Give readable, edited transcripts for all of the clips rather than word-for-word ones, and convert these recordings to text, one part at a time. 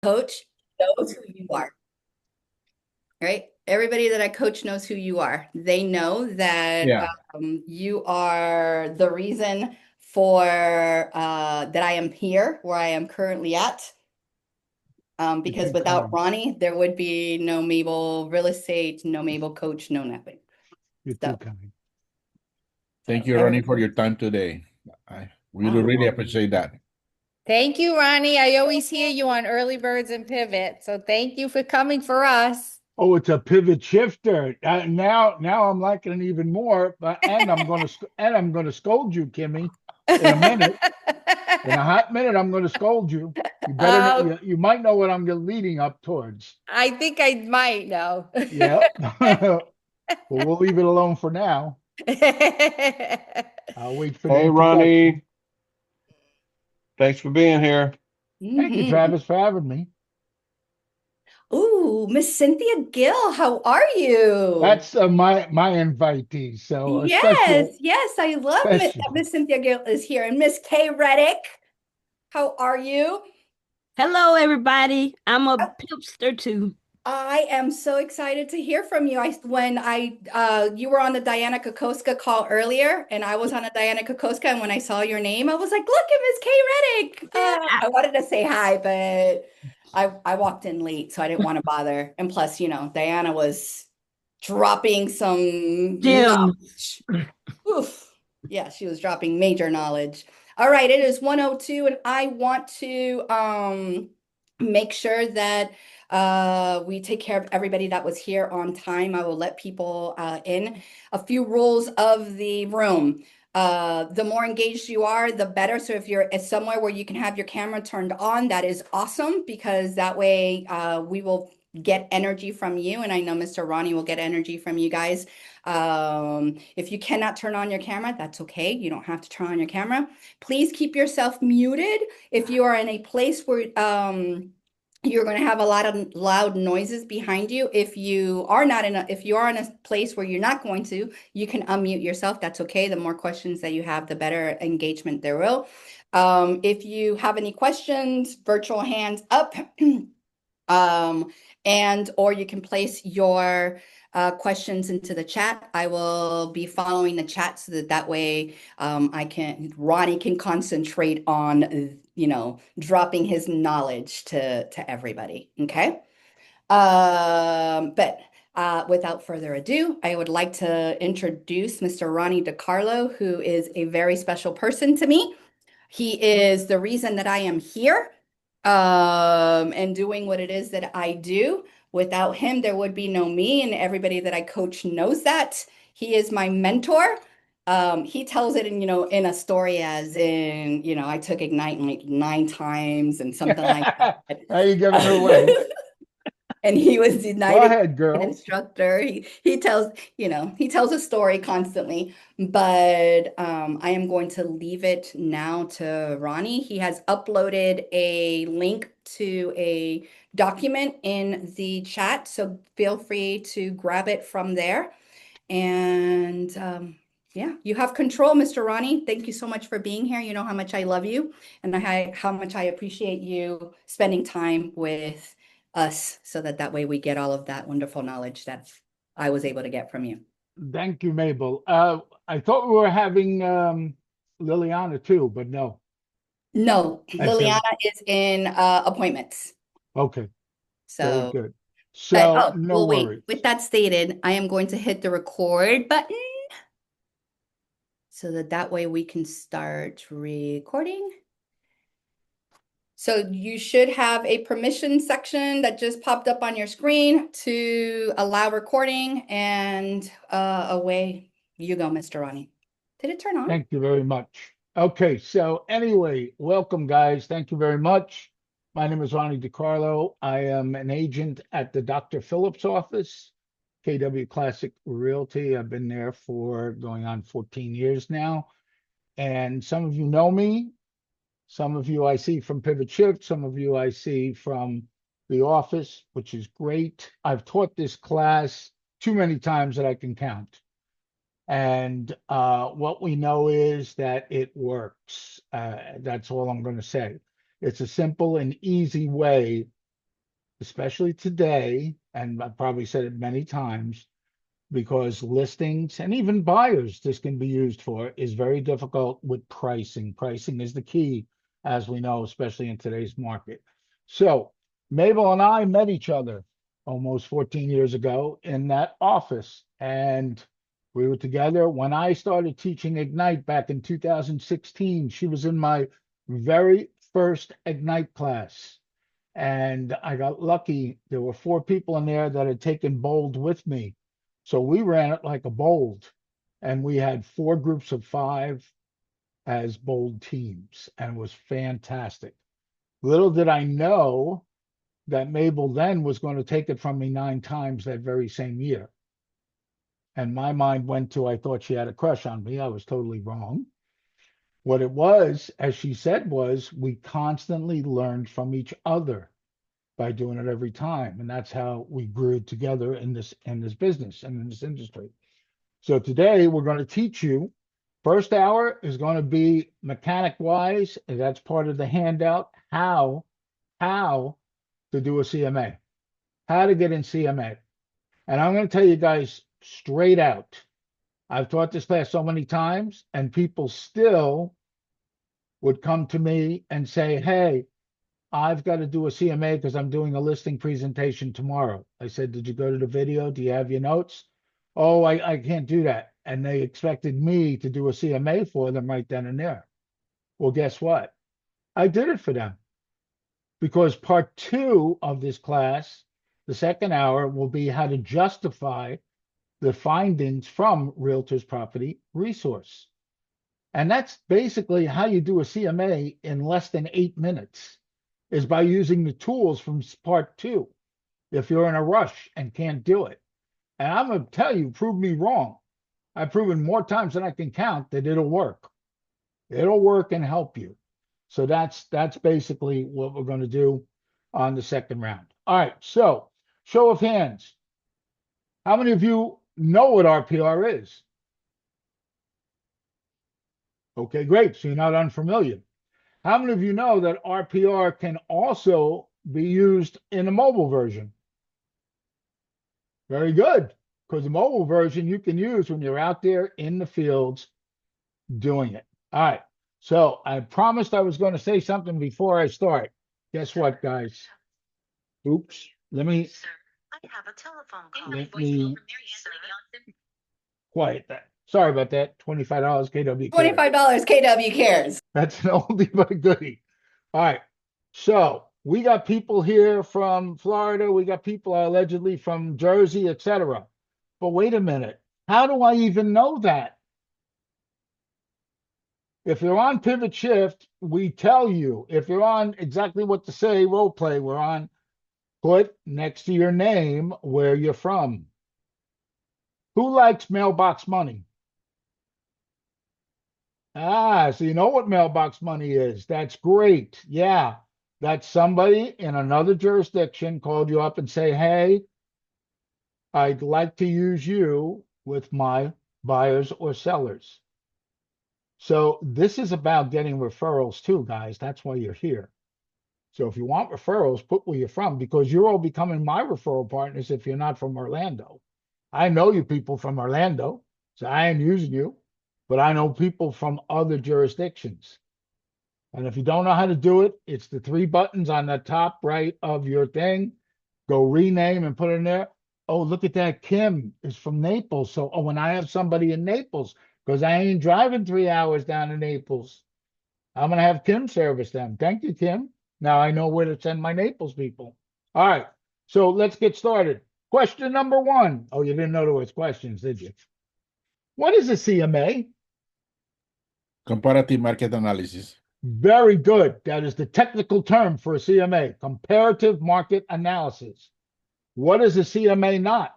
coach knows who you are, right? Everybody that I coach knows who you are. They know that Yeah. you are the reason for that I am here where I am currently at. You're Because too without kind. Ronnie, there would be no Mabel real estate, no Mabel coach, no nothing. You're too So, kind. Thank so you, Ronnie, everybody. for your time today. I really, Oh, really well, appreciate that. Thank you, Ronnie. I always hear you on Early Birds and Pivot. So thank you for coming for us. Oh, it's a pivot shifter. Now I'm liking it even more. But and I'm gonna scold you, Kimmy, in a minute. In a hot minute, I'm gonna scold you. You better Um, you might know what I'm leading up towards. I think I might know. Yeah. But we'll leave it alone for now. I'll wait for the Hey, introduction. Ronnie. Thanks for being here. Thank you, hmm Travis, for having me. Ooh, Miss Cynthia Gill, how are you? That's my invitee. So a Yes, special yes, I love special. Miss Cynthia Gill is here. And Miss Kay Reddick, how are you? Hello, everybody. I'm a Oh, pipster too. I am so excited to hear from you. You were on the Diana Kokoska call earlier, and I was on a Diana Kokoska, and when I saw your name, I was like, "Look at Miss Kay Reddick." Yeah. I wanted to say hi, but I walked in late, so I didn't want to bother. And plus, Diana was dropping some Jim. knowledge. Oof. Yeah, she was dropping major knowledge. All right, it is 1:02, and I want to make sure that we take care of everybody that was here on time. I will let people in. A few rules of the room. The more engaged you are, the better. So if you're at somewhere where you can have your camera turned on, that is awesome because that way we will get energy from you. And I know Mr. Ronnie will get energy from you guys. If you cannot turn on your camera, that's okay. You don't have to turn on your camera. Please keep yourself muted. If you are in a place where you're going to have a lot of loud noises behind you. If you are in a place where you're not going to, you can unmute yourself. That's okay. The more questions that you have, the better engagement there will. If you have any questions, virtual hands up. Um, and or you can place your questions into the chat. I will be following the chat so that way Ronnie can concentrate on dropping his knowledge to everybody. Okay. But without further ado, I would like to introduce Mr. Ronnie DiCarlo, who is a very special person to me. He is the reason that I am here and doing what it is that I do. Without him, there would be no me, and everybody that I coach knows that. He is my mentor. He tells it in a story as in, I took Ignite like 9 times and something like that. Now you're giving it away. And he was Go denied ahead, an girl. instructor. He tells a story constantly, but I am going to leave it now to Ronnie. He has uploaded a link to a document in the chat, so feel free to grab it from there. And yeah, you have control, Mr. Ronnie. Thank you so much for being here. You know how much I love you and how much I appreciate you spending time with us so that way we get all of that wonderful knowledge that I was able to get from you. Thank you, Mabel. I thought we were having Liliana too, but no. No, I Liliana said, is in appointments. okay, very So, good. but So no well, wait. worries. With that stated, I am going to hit the record button so that way we can start recording. So you should have a permission section that just popped up on your screen to allow recording, and away you go, Mr. Ronnie. Did it turn on? Thank you very much. Okay, so anyway, welcome, guys. Thank you very much. My name is Ronnie DiCarlo. I am an agent at the Dr. Phillips office, KW Classic Realty. I've been there for going on 14 years now. And some of you know me. Some of you I see from Pivot Shift. Some of you I see from the office, which is great. I've taught this class too many times that I can count. And what we know is that it works. That's all I'm going to say. It's a simple and easy way especially today, and I've probably said it many times, because listings and even buyers this can be used for is very difficult with pricing. Pricing is the key, as we know, especially in today's market. So Mabel and I met each other almost 14 years ago in that office, and we were together when I started teaching Ignite back in 2016. She was in my very first Ignite class. And I got lucky. There were 4 people in there that had taken Bold with me. So we ran it like a Bold, and we had 4 groups of 5 as Bold teams, and it was fantastic. Little did I know that Mabel then was going to take it from me 9 times that very same year. And my mind went to, I thought she had a crush on me. I was totally wrong. What it was, as she said, was we constantly learned from each other by doing it every time. And that's how we grew together in this business and in this industry. So today we're going to teach you. First hour is going to be mechanic wise, and that's part of the handout, how to do a CMA, how to get in CMA. And I'm going to tell you guys straight out, I've taught this class so many times, and people still would come to me and say, hey, I've got to do a CMA because I'm doing a listing presentation tomorrow. I said, did you go to the video? Do you have your notes? Oh, I can't do that. And they expected me to do a CMA for them right then and there. Well, guess what? I did it for them, because part 2 of this class, the second hour, will be how to justify the findings from Realtors Property Resource. And that's basically how you do a CMA in less than 8 minutes, is by using the tools from part 2, if you're in a rush and can't do it. And I'm going to tell you, prove me wrong. I've proven more times than I can count that it'll work. It'll work and help you. So that's basically what we're going to do on the second round. All right, so show of hands. How many of you know what RPR is? Okay, great. So you're not unfamiliar. How many of you know that RPR can also be used in a mobile version? Very good, because the mobile version you can use when you're out there in the fields doing it. All right, so I promised I was going to say something before I start. Guess what, guys? Oops, let me quiet that. Sorry about that. $25 KW. $25 KW cares. That's an oldie but a goodie. All right. So we got people here from Florida. We got people allegedly from Jersey, etc. But wait a minute. How do I even know that? If you're on Pivot Shift, we tell you. If you're on exactly what to say, role play, we're on, put next to your name where you're from. Who likes mailbox money? Ah, so you know what mailbox money is. That's great. Yeah, that's somebody in another jurisdiction called you up and say, hey, I'd like to use you with my buyers or sellers. So this is about getting referrals too, guys. That's why you're here. So if you want referrals, put where you're from, because you're all becoming my referral partners if you're not from Orlando. I know you people from Orlando, so I ain't using you, but I know people from other jurisdictions. And if you don't know how to do it, it's the 3 buttons on the top right of your thing. Go rename and put it in there. Oh, look at that. Kim is from Naples. So when I have somebody in Naples, because I ain't driving 3 hours down to Naples, I'm going to have Kim service them. Thank you, Kim. Now I know where to send my Naples people. All right. So let's get started. Question number 1. Oh, you didn't know there was questions, did you? What is a CMA? Comparative market analysis. Very good. That is the technical term for a CMA, comparative market analysis. What is a CMA not?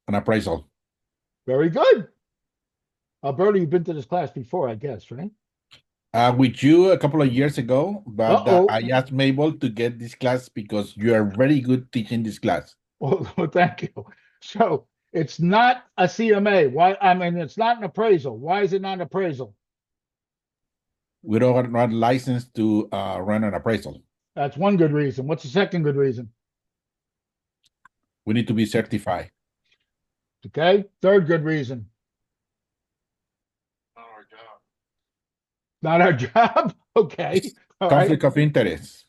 An appraisal. Very good. Alberto, you've been to this class before, I guess, right? With you a couple of years ago, but Uh-oh. I asked Mabel to get this class because you are very good teaching this class. Well, thank you. So it's not a CMA. Why? I mean, it's not an appraisal. Why is it not an appraisal? We don't not licensed to run an appraisal. That's one good reason. What's the second good reason? We need to be certified. Okay. Third good reason. Not our job. Okay. All right. Conflict of interest.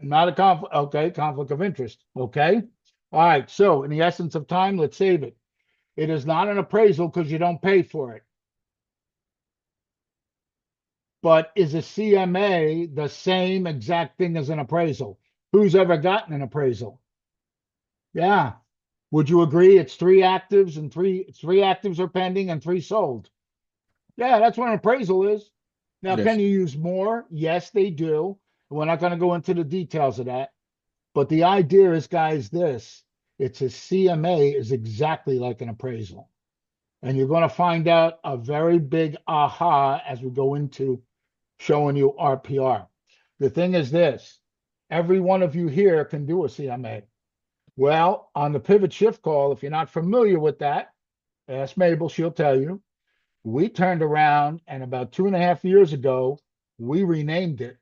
Not a conflict. Okay. Conflict of interest. Okay. All right. So in the essence of time, let's save it. It is not an appraisal because you don't pay for it. But is a CMA the same exact thing as an appraisal? Who's ever gotten an appraisal? Yeah. Would you agree it's three actives and three actives are pending and three sold? Yeah, that's what an appraisal is. Now, Yes. can you use more? Yes, they do. We're not going to go into the details of that. But the idea is, guys, it's a CMA is exactly like an appraisal. And you're going to find out a very big aha as we go into showing you RPR. The thing is this, every one of you here can do a CMA. Well, on the pivot shift call, if you're not familiar with that, ask Mabel, she'll tell you. We turned around and about 2.5 years ago, we renamed it.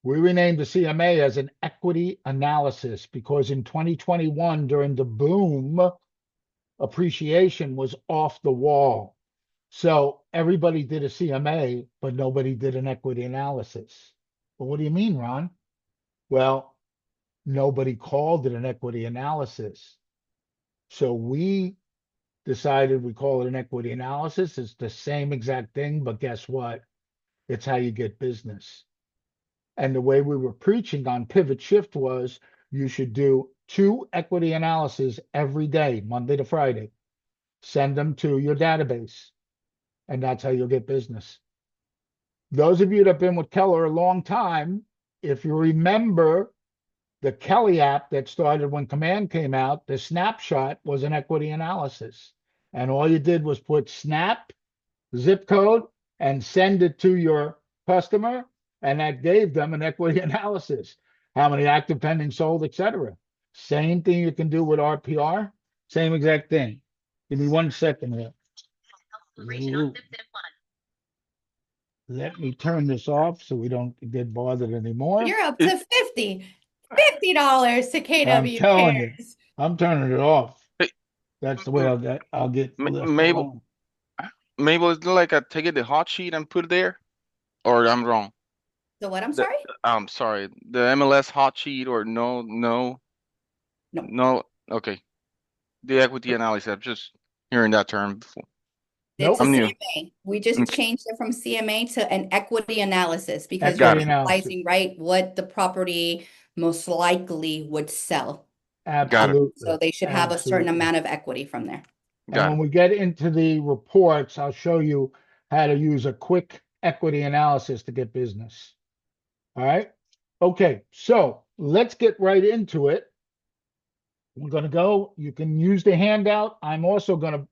We renamed the CMA as an equity analysis because in 2021, during the boom, appreciation was off the wall. So everybody did a CMA, but nobody did an equity analysis. Well, what do you mean, Ron? Well, nobody called it an equity analysis. So we decided we call it an equity analysis. It's the same exact thing, but guess what? It's how you get business. And the way we were preaching on pivot shift was you should do 2 equity analyses every day, Monday to Friday. Send them to your database. And that's how you'll get business. Those of you that have been with Keller a long time, if you remember the Kelly app that started when Command came out, the snapshot was an equity analysis. And all you did was put snap, zip code, and send it to your customer. And that gave them an equity analysis. How many active, pending, sold, etc. Same thing you can do with RPR. Same exact thing. Give me 1 second here. Ooh. Let me turn this off so we don't get bothered anymore. You're up to $50 to I'm KW telling you, Cares. I'm turning it off. Hey, That's the way I'll get left Mabel, alone. Mabel, is it like I take it the hot sheet and put it there? Or I'm wrong? So what? I'm The, sorry? I'm sorry. The MLS hot sheet or no. Okay. The equity analysis. I'm just hearing that term before. It's Nope. a I'm new. CMA. We just Okay. changed it from CMA to an equity analysis because Equity you're analysis. analyzing, right, what the property most likely would sell. Absolutely. So they should have a certain Absolutely. amount of equity from there. And Got when it. we get into the reports, I'll show you how to use a quick equity analysis to get business. All right. Okay. So let's get right into it. We're going to go. You can use the handout. I'm also going to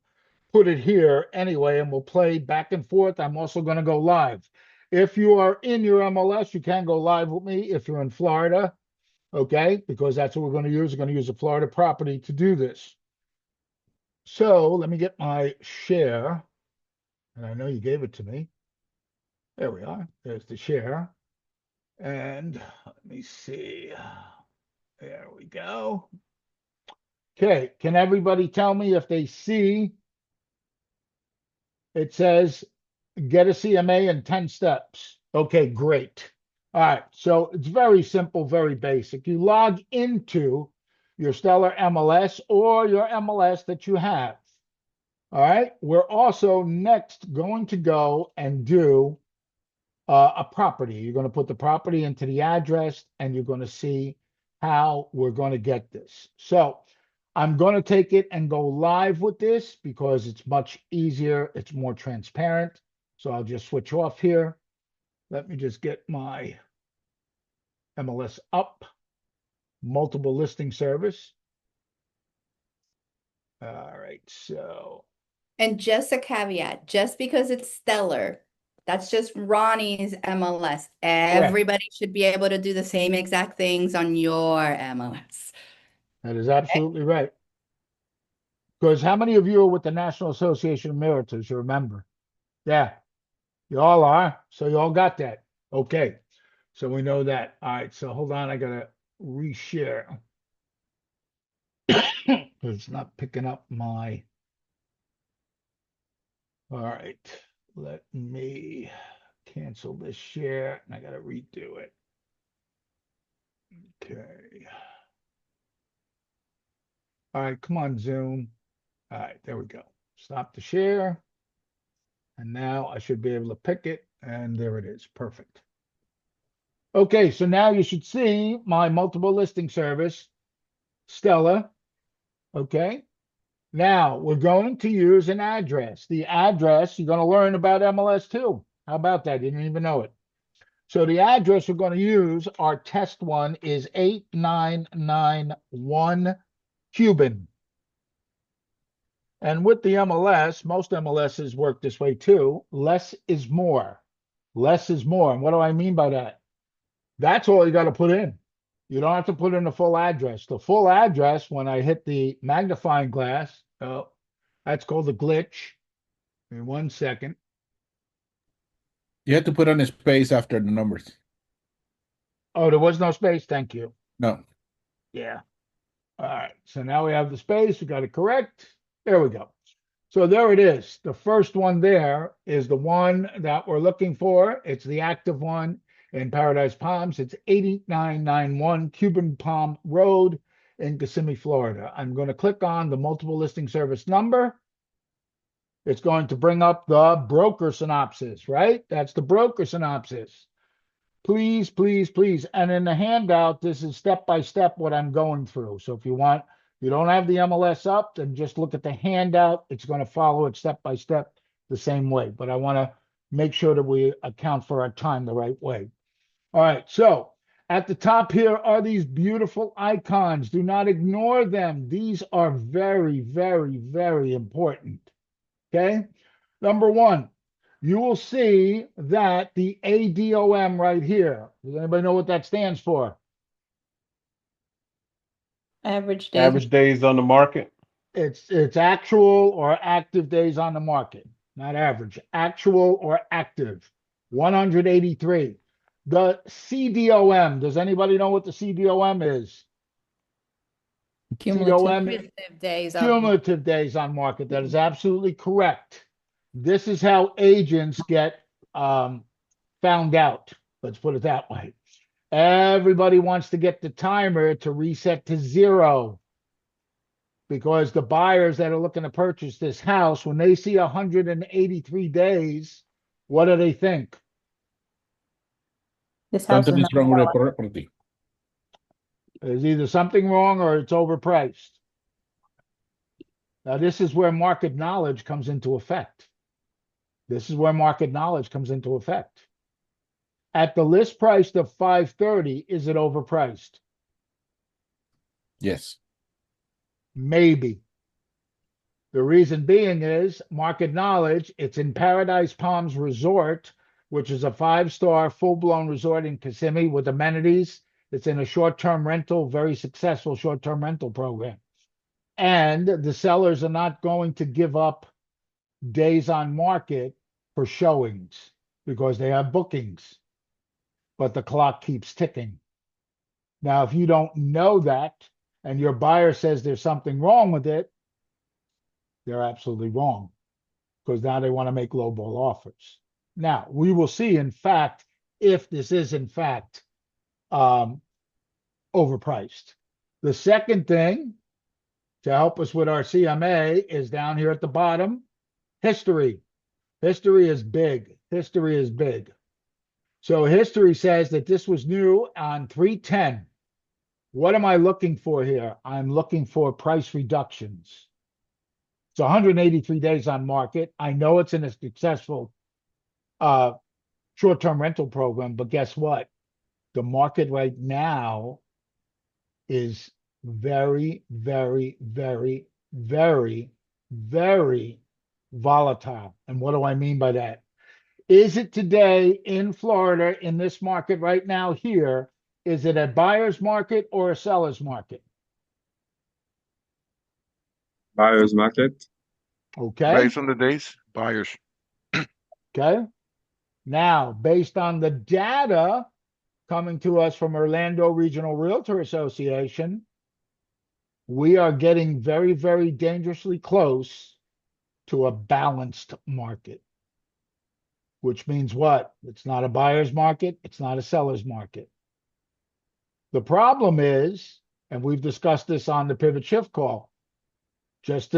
put it here anyway, and we'll play back and forth. I'm also going to go live. If you are in your MLS, you can go live with me if you're in Florida. Okay. Because that's what we're going to use. We're going to use a Florida property to do this. So let me get my share. And I know you gave it to me. There we are. There's the share. And let me see. There we go. Okay. Can everybody tell me if they see it says get a CMA in 10 steps? Okay, great. All right. So it's very simple, very basic. You log into your Stellar MLS or your MLS that you have. All right. We're also next going to go and do a property. You're going to put the property into the address and you're going to see how we're going to get this. So I'm going to take it and go live with this because it's much easier. It's more transparent. So I'll just switch off here. Let me just get my MLS up. Multiple listing service. All right. So. And just a caveat, just because it's Stellar, that's just Ronnie's MLS. Everybody should be able to do the same exact things on your MLS. That is absolutely right. Because how many of you are with the National Association of Realtors? You remember? Yeah, you all are. So you all got that. Okay. So we know that. All right, so hold on, I gotta reshare. It's not picking up my. All right, let me cancel this share and I gotta redo it. Okay. All right, come on, Zoom. All right, there we go. Stop the share. And now I should be able to pick it, and there it is. Perfect. Okay, so now you should see my multiple listing service, Stella. Okay. Now we're going to use an address. The address, you're going to learn about MLS too. How about that? You didn't even know it. So the address we're going to use, our test one, is 8991 Cuban. And with the MLS, most MLSs work this way too. Less is more. Less is more. And what do I mean by that? That's all you got to put in. You don't have to put in the full address. The full address, when I hit the magnifying glass, oh, that's called a glitch. In 1 second. You have to put on a space after the numbers. Oh, there was no space. Thank you. No. Yeah. All right. So now we have the space. We got it correct. There we go. So there it is. The first one there is the one that we're looking for. It's the active one in Paradise Palms. It's 8991 Cuban Palm Road in Kissimmee, Florida. I'm going to click on the multiple listing service number. It's going to bring up the broker synopsis, right? That's the broker synopsis. Please, please, please. And in the handout, this is step by step what I'm going through. So if you want, you don't have the MLS up, then just look at the handout. It's going to follow it step by step the same way. But I want to make sure that we account for our time the right way. All right. So at the top here are these beautiful icons. Do not ignore them. These are very, very, very important. Okay. Number one, you will see that the ADOM right here. Does anybody know what that stands for? Average days. Average days on the market. It's actual or active days on the market, not average. Actual or active. 183. The CDOM. Does anybody know what the CDOM is? Cumulative days. Cumulative days on market. That is absolutely correct. This is how agents get found out. Let's put it that way. Everybody wants to get the timer to reset to 0 because the buyers that are looking to purchase this house, when they see 183 days, what do they think? This house Something is is wrong with the property. There's either something wrong or it's overpriced. Now, this is where market knowledge comes into effect. This is where market knowledge comes into effect. At the list price of $530, is it overpriced? Yes. Maybe. The reason being is market knowledge. It's in Paradise Palms Resort, which is a 5-star full-blown resort in Kissimmee with amenities. It's in a short-term rental, very successful short-term rental program. And the sellers are not going to give up days on market for showings because they have bookings. But the clock keeps ticking. Now, if you don't know that and your buyer says there's something wrong with it, they're absolutely wrong because now they want to make lowball offers. Now, we will see, in fact, if this is, in fact, overpriced. The second thing to help us with our CMA is down here at the bottom, history. History is big. History is big. So history says that this was new on 3/10. What am I looking for here? I'm looking for price reductions. It's 183 days on market. I know it's in a successful short-term rental program, but guess what? The market right now is very, very, very, very, very volatile. And what do I mean by that? Is it today in Florida, in this market right now here, is it a buyer's market or a seller's market? Buyer's market. Okay. Based on the days, buyers. Okay. Now, based on the data, coming to us from Orlando Regional Realtor Association. We are getting very, very dangerously close to a balanced market, which means what? It's not a buyer's market. It's not a seller's market. The problem is, and we've discussed this on the Pivot Shift call, just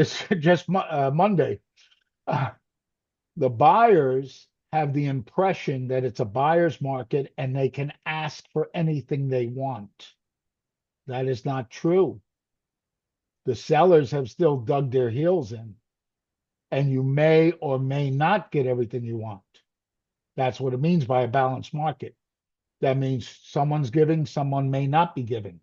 Monday, the buyers have the impression that it's a buyer's market and they can ask for anything they want. That is not true. The sellers have still dug their heels in, and you may or may not get everything you want. That's what it means by a balanced market. That means someone's giving, someone may not be giving,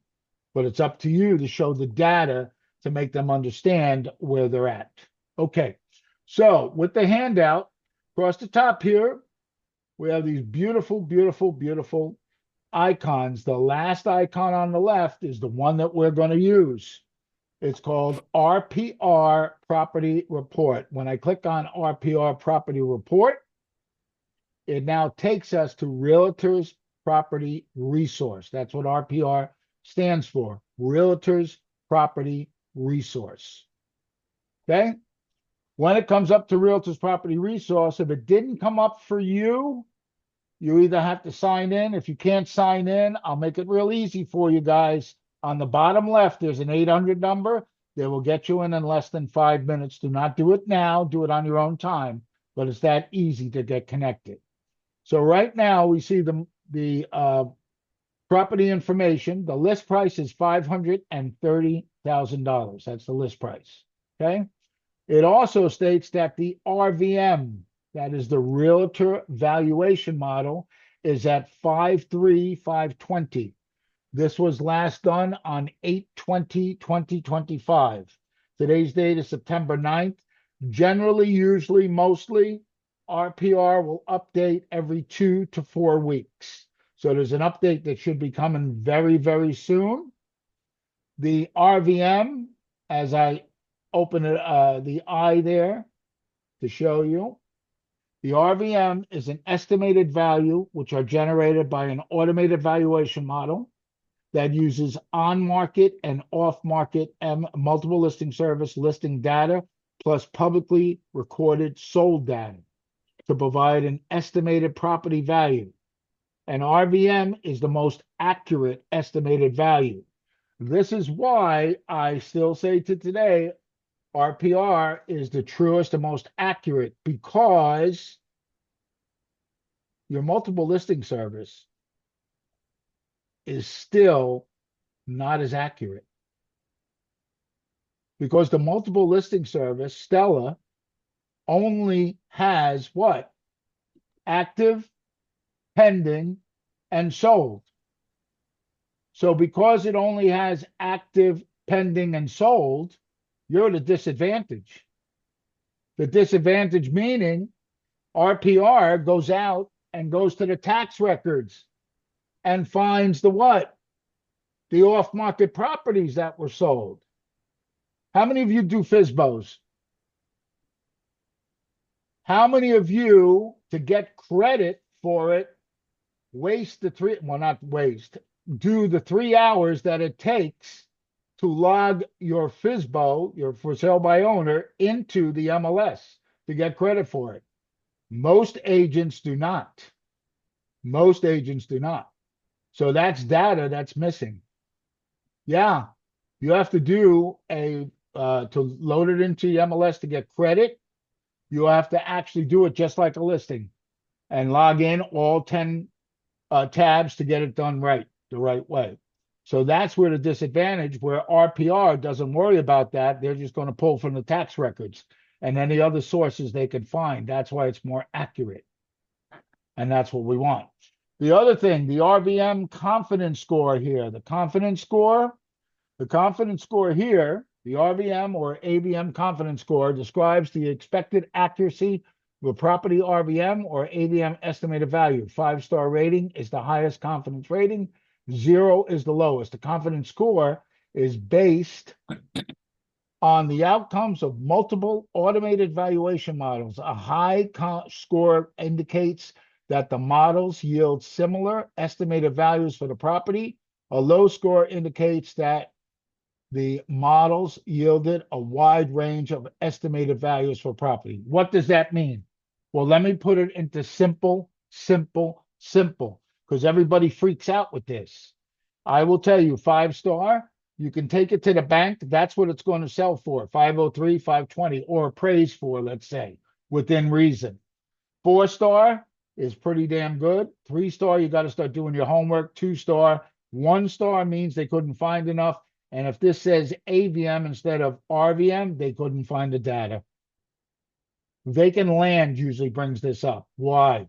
but it's up to you to show the data to make them understand where they're at. Okay, so with the handout, across the top here, we have these beautiful, beautiful, beautiful icons. The last icon on the left is the one that we're going to use. It's called RPR Property Report. When I click on RPR Property Report, it now takes us to Realtors Property Resource. That's what RPR stands for, Realtors Property Resource. Okay? When it comes up to Realtors Property Resource, if it didn't come up for you, you either have to sign in. If you can't sign in, I'll make it real easy for you guys. On the bottom left, there's an 800 number. They will get you in less than 5 minutes. Do not do it now. Do it on your own time. But it's that easy to get connected. So right now, we see the property information. The list price is $530,000. That's the list price. Okay. It also states that the RVM, that is the realtor valuation model, is at 53520. This was last done on 8/20/2025. Today's date is September 9th. Generally, usually, mostly, RPR will update every 2 to 4 weeks. So there's an update that should be coming very, very soon. The RVM, as I open it, the eye there to show you, the RVM is an estimated value which are generated by an automated valuation model that uses on-market and off-market multiple listing service listing data plus publicly recorded sold data to provide an estimated property value. And RVM is the most accurate estimated value. This is why I still say to today, RPR is the truest and most accurate, because your multiple listing service is still not as accurate. Because the multiple listing service, Stella, only has what? Active, pending, and sold. So because it only has active, pending, and sold, you're at a disadvantage. The disadvantage meaning RPR goes out and goes to the tax records and finds the what? The off-market properties that were sold. How many of you do FSBOs? How many of you, to get credit for it, waste the do the 3 hours that it takes to log your FSBO, your for sale by owner, into the MLS to get credit for it? Most agents do not. Most agents do not. So that's data that's missing. Yeah, you have to do to load it into the MLS to get credit. You have to actually do it just like a listing and log in all 10 tabs to get it done right, the right way. So that's where the disadvantage, where RPR doesn't worry about that. They're just going to pull from the tax records and any other sources they can find. That's why it's more accurate. And that's what we want. The other thing, the RVM confidence score here, the confidence score here, the RVM or AVM confidence score describes the expected accuracy of a property RVM or AVM estimated value. 5-star rating is the highest confidence rating. 0 is the lowest. The confidence score is based on the outcomes of multiple automated valuation models. A high score indicates that the models yield similar estimated values for the property. A low score indicates that the models yielded a wide range of estimated values for property. What does that mean? Well, let me put it into simple, because everybody freaks out with this. I will tell you, 5-star, you can take it to the bank. That's what it's going to sell for, 503, 520, or appraised for, let's say, within reason. 4-star is pretty damn good. 3-star, you got to start doing your homework. 2-star, 1-star means they couldn't find enough. And if this says AVM instead of RVM, they couldn't find the data. Vacant land usually brings this up. Why?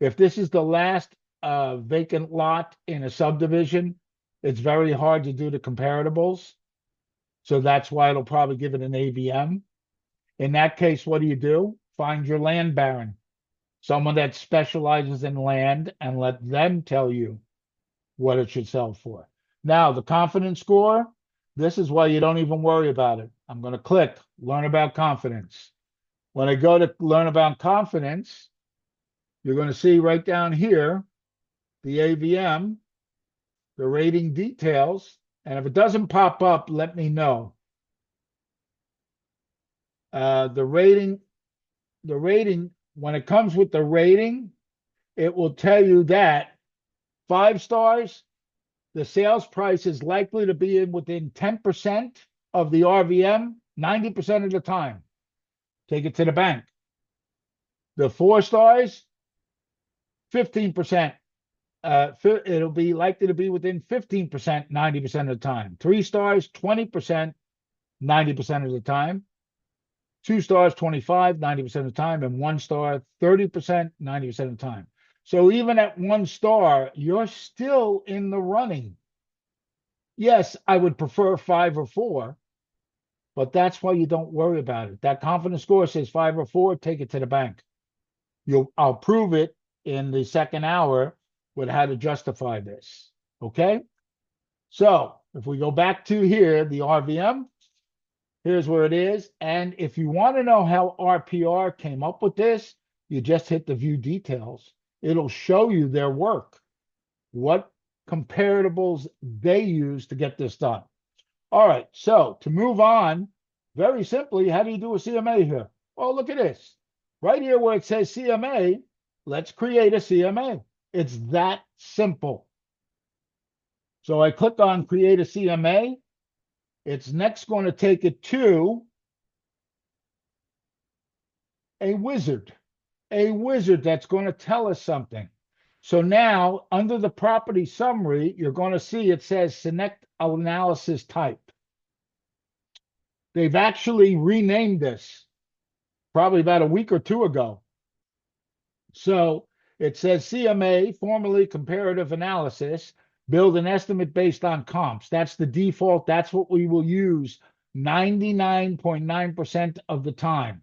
If this is the last vacant lot in a subdivision, it's very hard to do the comparables. So that's why it'll probably give it an AVM. In that case, what do? Find your land baron, someone that specializes in land, and let them tell you what it should sell for. Now, the confidence score, this is why you don't even worry about it. I'm going to click learn about confidence. When I go to learn about confidence, you're going to see right down here, the AVM, the rating details. And if it doesn't pop up, let me know. The rating, when it comes with the rating, it will tell you that 5 stars, the sales price is likely to be within 10% of the RVM 90% of the time. Take it to the bank. The 4 stars, 15%. It'll be likely to be within 15% 90% of the time. 3 stars, 20% 90% of the time. 2 stars, 25, 90% of the time. And 1 star, 30%, 90% of the time. So even at 1 star, you're still in the running. Yes, I would prefer 5 or 4, but that's why you don't worry about it. That confidence score says 5 or 4, take it to the bank. I'll prove it in the second hour with how to justify this. Okay? So if we go back to here, the RVM, here's where it is. And if you want to know how RPR came up with this, you just hit the view details. It'll show you their work, what comparables they use to get this done. All right, so to move on, very simply, how do you do a CMA here? Well, look at this. Right here where it says CMA, let's create a CMA. It's that simple. So I click on create a CMA. It's next going to take it to a wizard that's going to tell us something. So now under the property summary, you're going to see it says select analysis type. They've actually renamed this probably about a week or 2 ago. So it says CMA, formerly comparative analysis, build an estimate based on comps. That's the default. That's what we will use 99.9% of the time.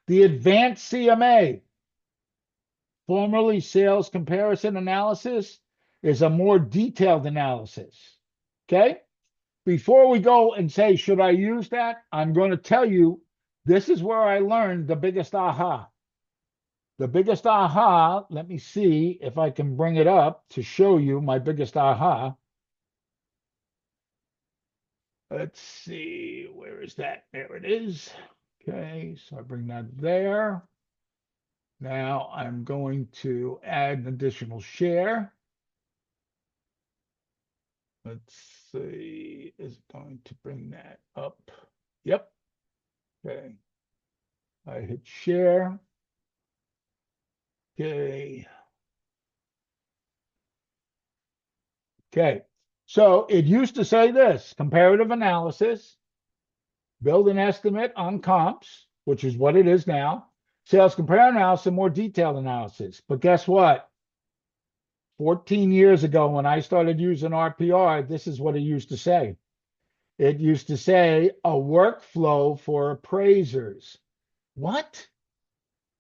The advanced CMA, formerly sales comparison analysis, is a more detailed analysis. Okay? Before we go and say, should I use that? I'm going to tell you, this is where I learned the biggest aha. The biggest aha, let me see if I can bring it up to show you my biggest aha. Let's see, where is that? There it is. Okay, so I bring that there. Now I'm going to add an additional share. Let's see, is it going to bring that up? Yep. Okay. I hit share. Okay. Okay. So it used to say this, comparative analysis, build an estimate on comps, which is what it is now, sales compare analysis, and more detailed analysis. But guess what? 14 years ago, when I started using RPR, this is what it used to say. It used to say a workflow for appraisers. What?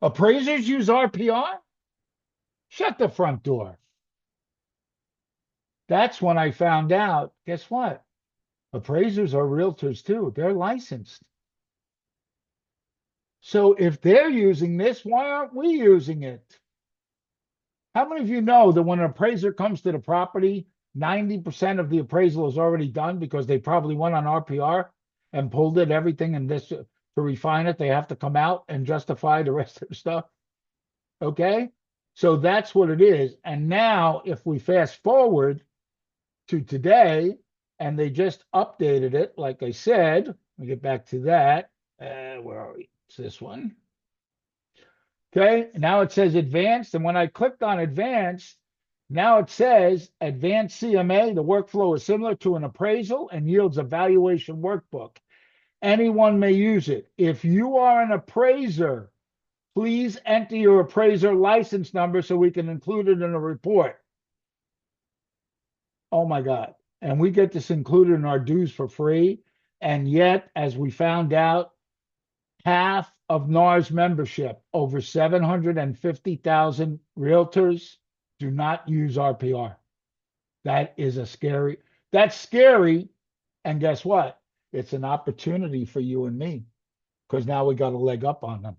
Appraisers use RPR? Shut the front door. That's when I found out, guess what? Appraisers are realtors too. They're licensed. So if they're using this, why aren't we using it? How many of you know that when an appraiser comes to the property, 90% of the appraisal is already done because they probably went on RPR and pulled it, everything, and this to refine it, they have to come out and justify the rest of the stuff. Okay? So that's what it is. And now if we fast forward to today, and they just updated it, like I said, let me get back to that. Where are we? It's this one. Okay, now it says advanced, and when I clicked on advanced, now it says advanced CMA. The workflow is similar to an appraisal and yields a valuation workbook. Anyone may use it. If you are an appraiser, please enter your appraiser license number so we can include it in a report. Oh my God. And we get this included in our dues for free. And yet, as we found out, half of NAR's membership, over 750,000 realtors, do not use RPR. That is that's scary. And guess what? It's an opportunity for you and me because now we got a leg up on them.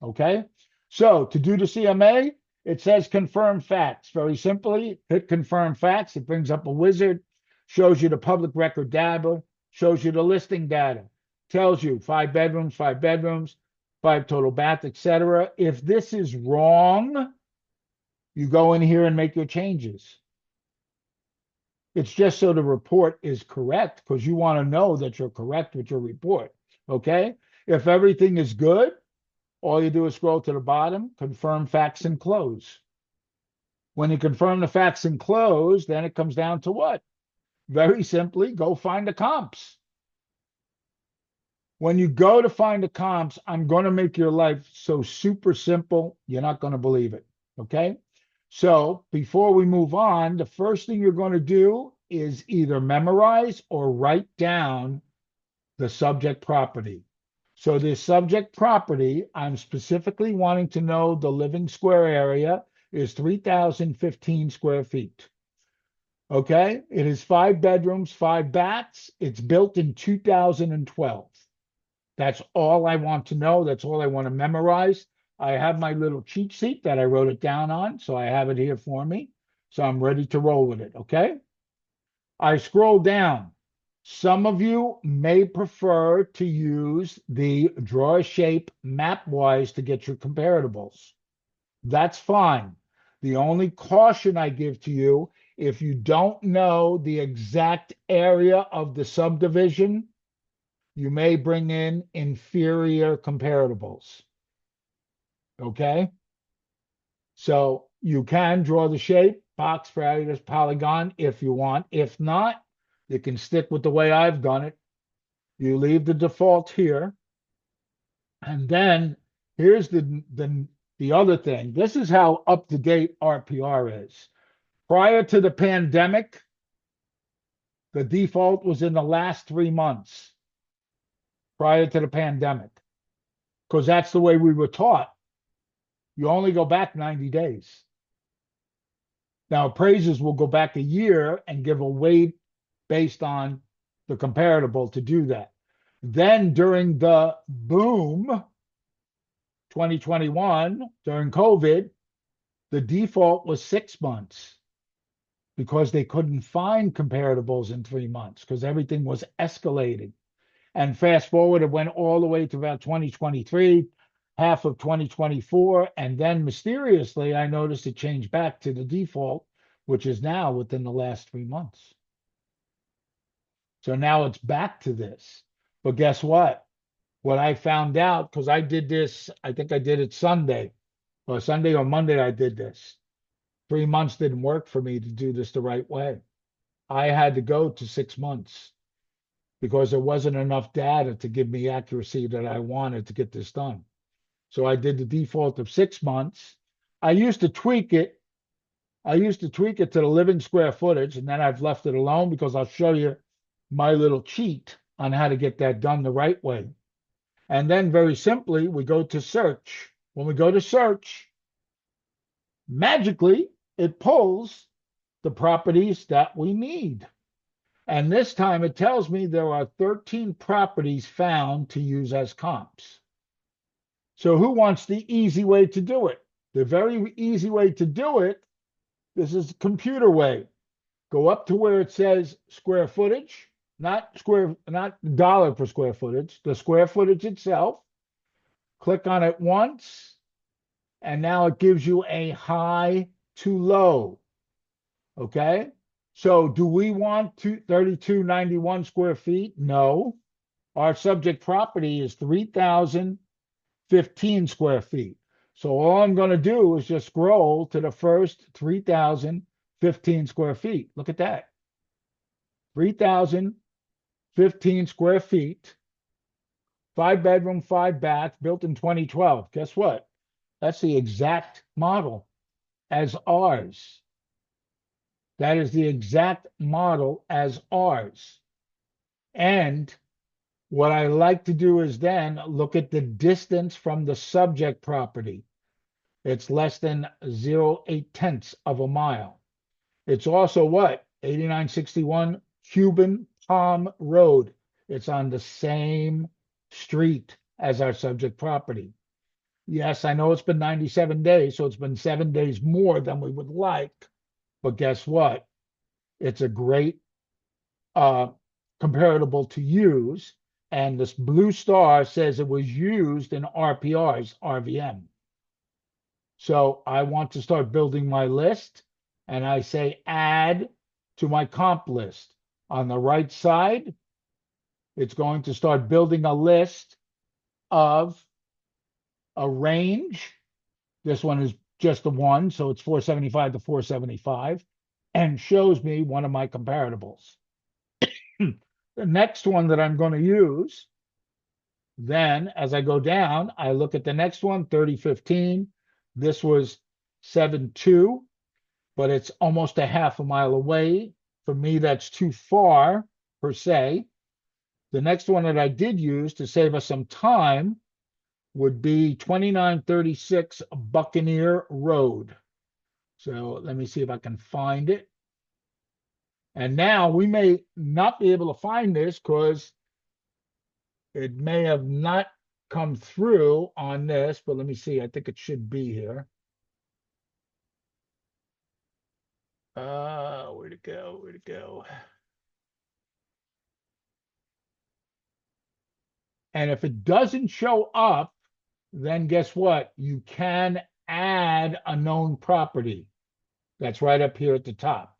Okay. So to do the CMA, it says confirm facts. Very simply, hit confirm facts. It brings up a wizard, shows you the public record data, shows you the listing data, tells you 5 bedrooms, 5 total baths, etc. If this is wrong, you go in here and make your changes. It's just so the report is correct because you want to know that you're correct with your report. Okay. If everything is good, all you do is scroll to the bottom, confirm facts and close. When you confirm the facts and close, then it comes down to what? Very simply, go find the comps. When you go to find the comps, I'm going to make your life so super simple, you're not going to believe it. Okay? So before we move on, the first thing you're going to do is either memorize or write down the subject property. So this subject property, I'm specifically wanting to know the living square area is 3,015 square feet. Okay, it is 5 bedrooms, 5 baths. It's built in 2012. That's all I want to know. That's all I want to memorize. I have my little cheat sheet that I wrote it down on, so I have it here for me. So I'm ready to roll with it, okay? I scroll down. Some of you may prefer to use the draw a shape map-wise to get your comparables. That's fine. The only caution I give to you, if you don't know the exact area of the subdivision, you may bring in inferior comparables. Okay? So you can draw the shape, box, radius, polygon if you want. If not, you can stick with the way I've done it. You leave the default here. And then here's the other thing. This is how up-to-date RPR is. Prior to the pandemic, the default was in the last 3 months prior to the pandemic, because that's the way we were taught. You only go back 90 days. Now, appraisers will go back a year and give a weight based on the comparable to do that. Then during the boom, 2021, during COVID, the default was 6 months because they couldn't find comparables in 3 months because everything was escalating. And fast forward, it went all the way to about 2023, half of 2024. And then mysteriously, I noticed it changed back to the default, which is now within the last 3 months. So now it's back to this. But guess what? What I found out, because I did this, I think I did it Sunday or Monday, I did this. 3 months didn't work for me to do this the right way. I had to go to 6 months because there wasn't enough data to give me accuracy that I wanted to get this done. So I did the default of 6 months. I used to tweak it. To the living square footage, and then I've left it alone because I'll show you my little cheat on how to get that done the right way. And then very simply, we go to search. When we go to search, magically, it pulls the properties that we need. And this time it tells me there are 13 properties found to use as comps. So who wants the easy way to do it? The very easy way to do it This is computer way. Go up to where it says square footage, not dollar per square footage, the square footage itself. Click on it once, and now it gives you a high to low. Okay. So do we want 3291 square feet? No. Our subject property is 3,015 square feet. So all I'm going to do is just scroll to the first 3,015 square feet. Look at that. 3,015 square feet, 5-bedroom, 5-bath, built in 2012. Guess what? That's the exact model as ours. That is the exact model as ours. And what I like to do is then look at the distance from the subject property. It's less than 0.8 of a mile. It's also what? 8961 Cuban Palm Road. It's on the same street as our subject property. Yes, I know it's been 97 days, so it's been 7 days more than we would like. But guess what? It's a great comparable to use. And this blue star says it was used in RPR's RVM. So I want to start building my list, and I say add to my comp list. On the right side, it's going to start building a list of a range. This one is just the one, so it's 475 to 475, and shows me one of my comparables. The next one that I'm going to use, then as I go down, I look at the next one, 3015. This was 7.2, but it's almost a half a mile away. For me, that's too far, per se. The next one that I did use to save us some time would be 2936 Buccaneer Road. So let me see if I can find it. And now we may not be able to find this because it may have not come through on this, but let me see. I think it should be here. Where'd it go? Where'd it go? And if it doesn't show up, then guess what? You can add a known property. That's right up here at the top.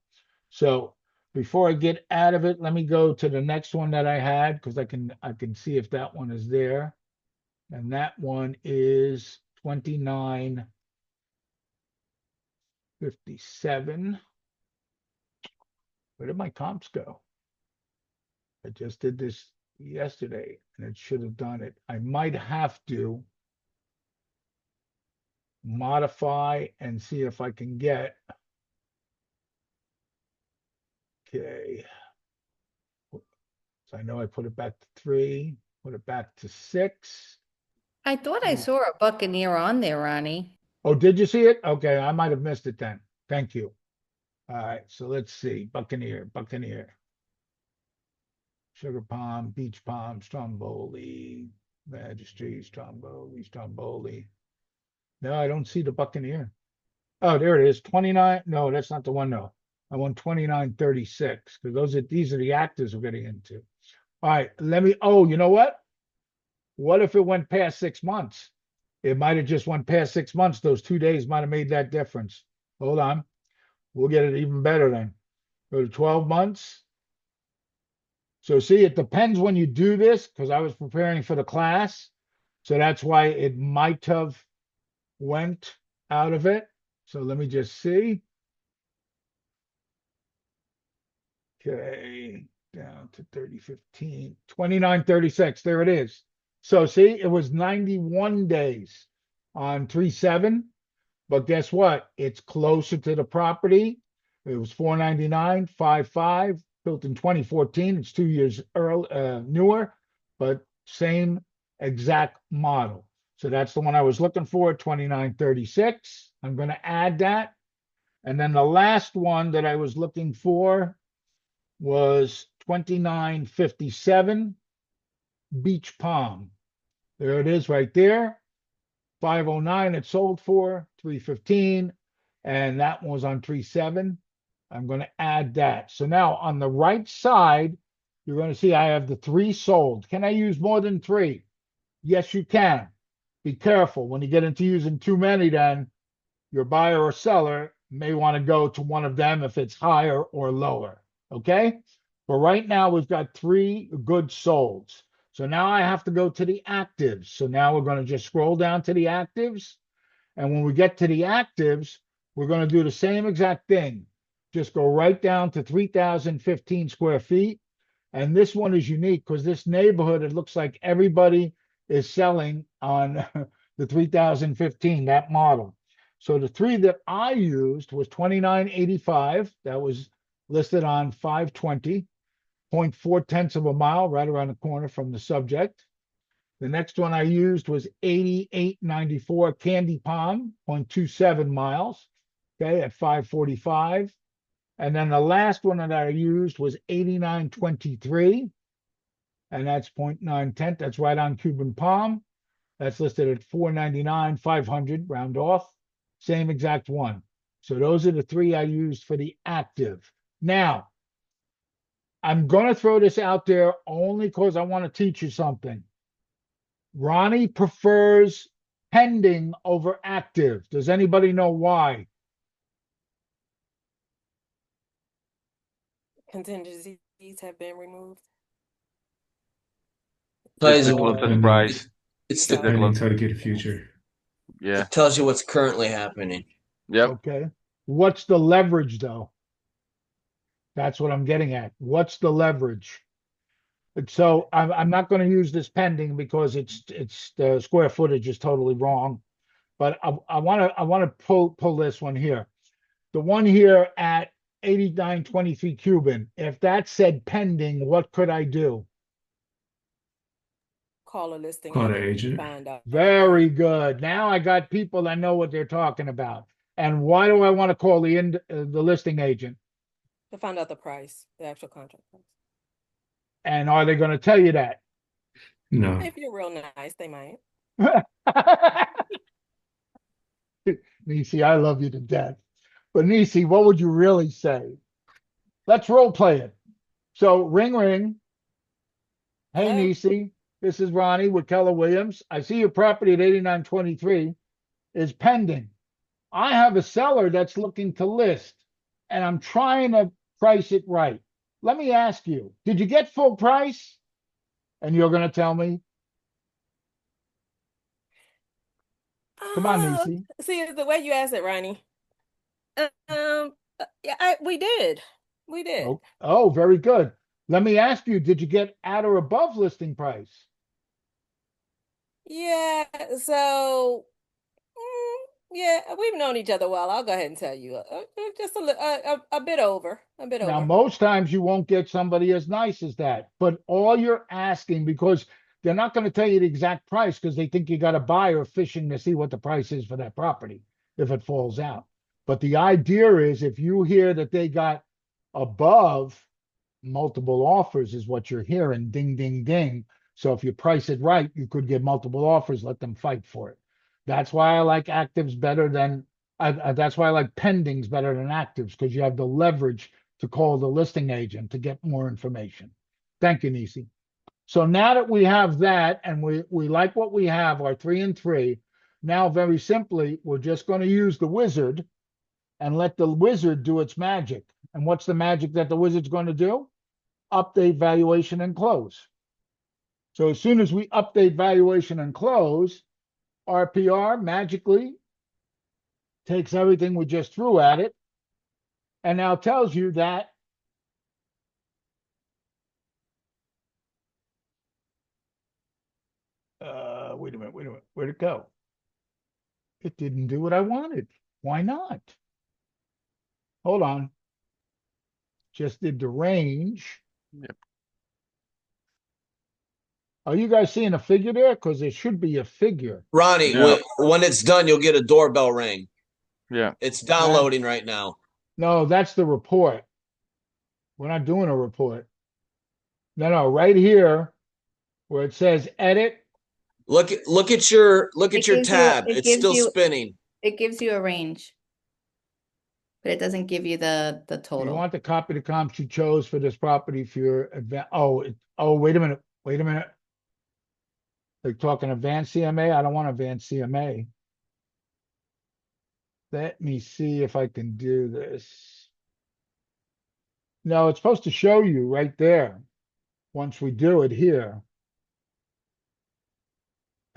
So before I get out of it, let me go to the next one that I had, because I can see if that one is there. And that one is 2957. Where did my comps go? I just did this yesterday and it should have done it. I might have to modify and see if I can get. Okay. So I know I put it back to 3, put it back to 6. I thought I saw a Buccaneer on there, Ronnie. Oh, did you see it? Okay, I might have missed it then. Thank you. All right, so let's see. Buccaneer. Sugar Palm, Beach Palm, Stromboli, Magistry, Stromboli. No, I don't see the Buccaneer. Oh, there it is. 29. No, that's not the one, no. I want 2936 because these are the actors we're getting into. All right, oh, you know what? What if it went past 6 months? It might have just went past 6 months. Those 2 days might have made that difference. Hold on. We'll get it even better then. Go to 12 months. So see, it depends when you do this because I was preparing for the class. So that's why it might have went out of it. So let me just see. Okay, down to 3015, 2936. There it is. So see, it was 91 days on 3/7, but guess what? It's closer to the property. It was 499, 5.5, built in 2014. It's 2 years newer, but same exact model. So that's the one I was looking for, 2936. I'm going to add that. And then the last one that I was looking for was 2957 Beach Palm. There it is right there. 509 it sold for, 315. and that one was on 3.7. I'm going to add that. So now on the right side, you're going to see I have the 3 sold. Can I use more than 3? Yes, you can. Be careful. When you get into using too many, then your buyer or seller may want to go to one of them if it's higher or lower. Okay? But right now we've got 3 good solds. So now I have to go to the actives. So now we're going to just scroll down to the actives. And when we get to the actives, we're going to do the same exact thing. Just go right down to 3,015 square feet. And this one is unique because this neighborhood, it looks like everybody is selling on the 3015, that model. So the 3 that I used was 2985. That was listed on 520, 0.4 of a mile, right around the corner from the subject. The next one I used was 8894 Candy Palm, 0.27 miles, okay, at 545. And then the last one that I used was 8923, and that's 0.9. That's right on Cuban Palm. That's listed at 499, 500, round off. Same exact one. So those are the 3 I used for the active. Now, I'm going to throw this out there only because I want to teach you something. Ronnie prefers pending over active. Does anybody know why? Contingencies have been removed. It's Plays the a- closest price. It's The the closest. target future. Yeah. it tells you what's currently happening. Yep. Okay. What's the leverage, though? That's what I'm getting at. What's the leverage? And so I'm not going to use this pending because it's the square footage is totally wrong. But I want to pull this one here. The one here at 8923 Cuban. If that said pending, what could I do? Call a listing. Call the agent, agent. Find out. Very good. Now I got people that know what they're talking about. And why do I want to call the listing agent? To find out the price, the actual contract price. And are they going to tell you that? No. If you're real nice, they might. Nisi, I love you to death. But Nisi, what would you really say? Let's role play it. So ring, ring. Hey, Hello? Nisi, this is Ronnie with Keller Williams. I see your property at 8923 is pending. I have a seller that's looking to list, and I'm trying to price it right. Let me ask you, did you get full price? And you're going to tell me? Come on, Nisi. See, the way you asked it, Ronnie. Yeah, we did. We did. Oh, very good. Let me ask you, did you get at or above listing price? Yeah, so yeah, we've known each other a while. I'll go ahead and tell you, just a bit over, a bit Now, over. most times you won't get somebody as nice as that, but all you're asking, because they're not going to tell you the exact price because they think you got a buyer fishing to see what the price is for that property if it falls out. But the idea is if you hear that they got above multiple offers is what you're hearing, ding, ding, ding. So if you price it right, you could get multiple offers, let them fight for it. That's why I like actives better than, that's why I like pendings better than actives, because you have the leverage to call the listing agent to get more information. Thank you, Nisi. So now that we have that and we like what we have, our 3 and 3, now very simply, we're just going to use the wizard and let the wizard do its magic. And what's the magic that the wizard's going to do? Update valuation and close. So as soon as we update valuation and close, RPR magically takes everything we just threw at it and now tells you that wait a minute, where'd it go? It didn't do what I wanted. Why not? Hold on. Just did the range. Yep. Are you guys seeing a figure there? Because there should be a figure. Ronnie, Yeah. when it's done, you'll get a doorbell ring. Yeah. It's downloading right now. No, that's the report. We're not doing a report. No, right here where it says edit. Look at your It gives you- tab. it It's gives still you- spinning. It gives you a range. but it doesn't give you the Do you total. want the copy of the comps you chose for this property for your advan oh, wait a minute. Wait a minute. They're talking advanced CMA. I don't want advanced CMA. Let me see if I can do this. No, it's supposed to show you right there once we do it here.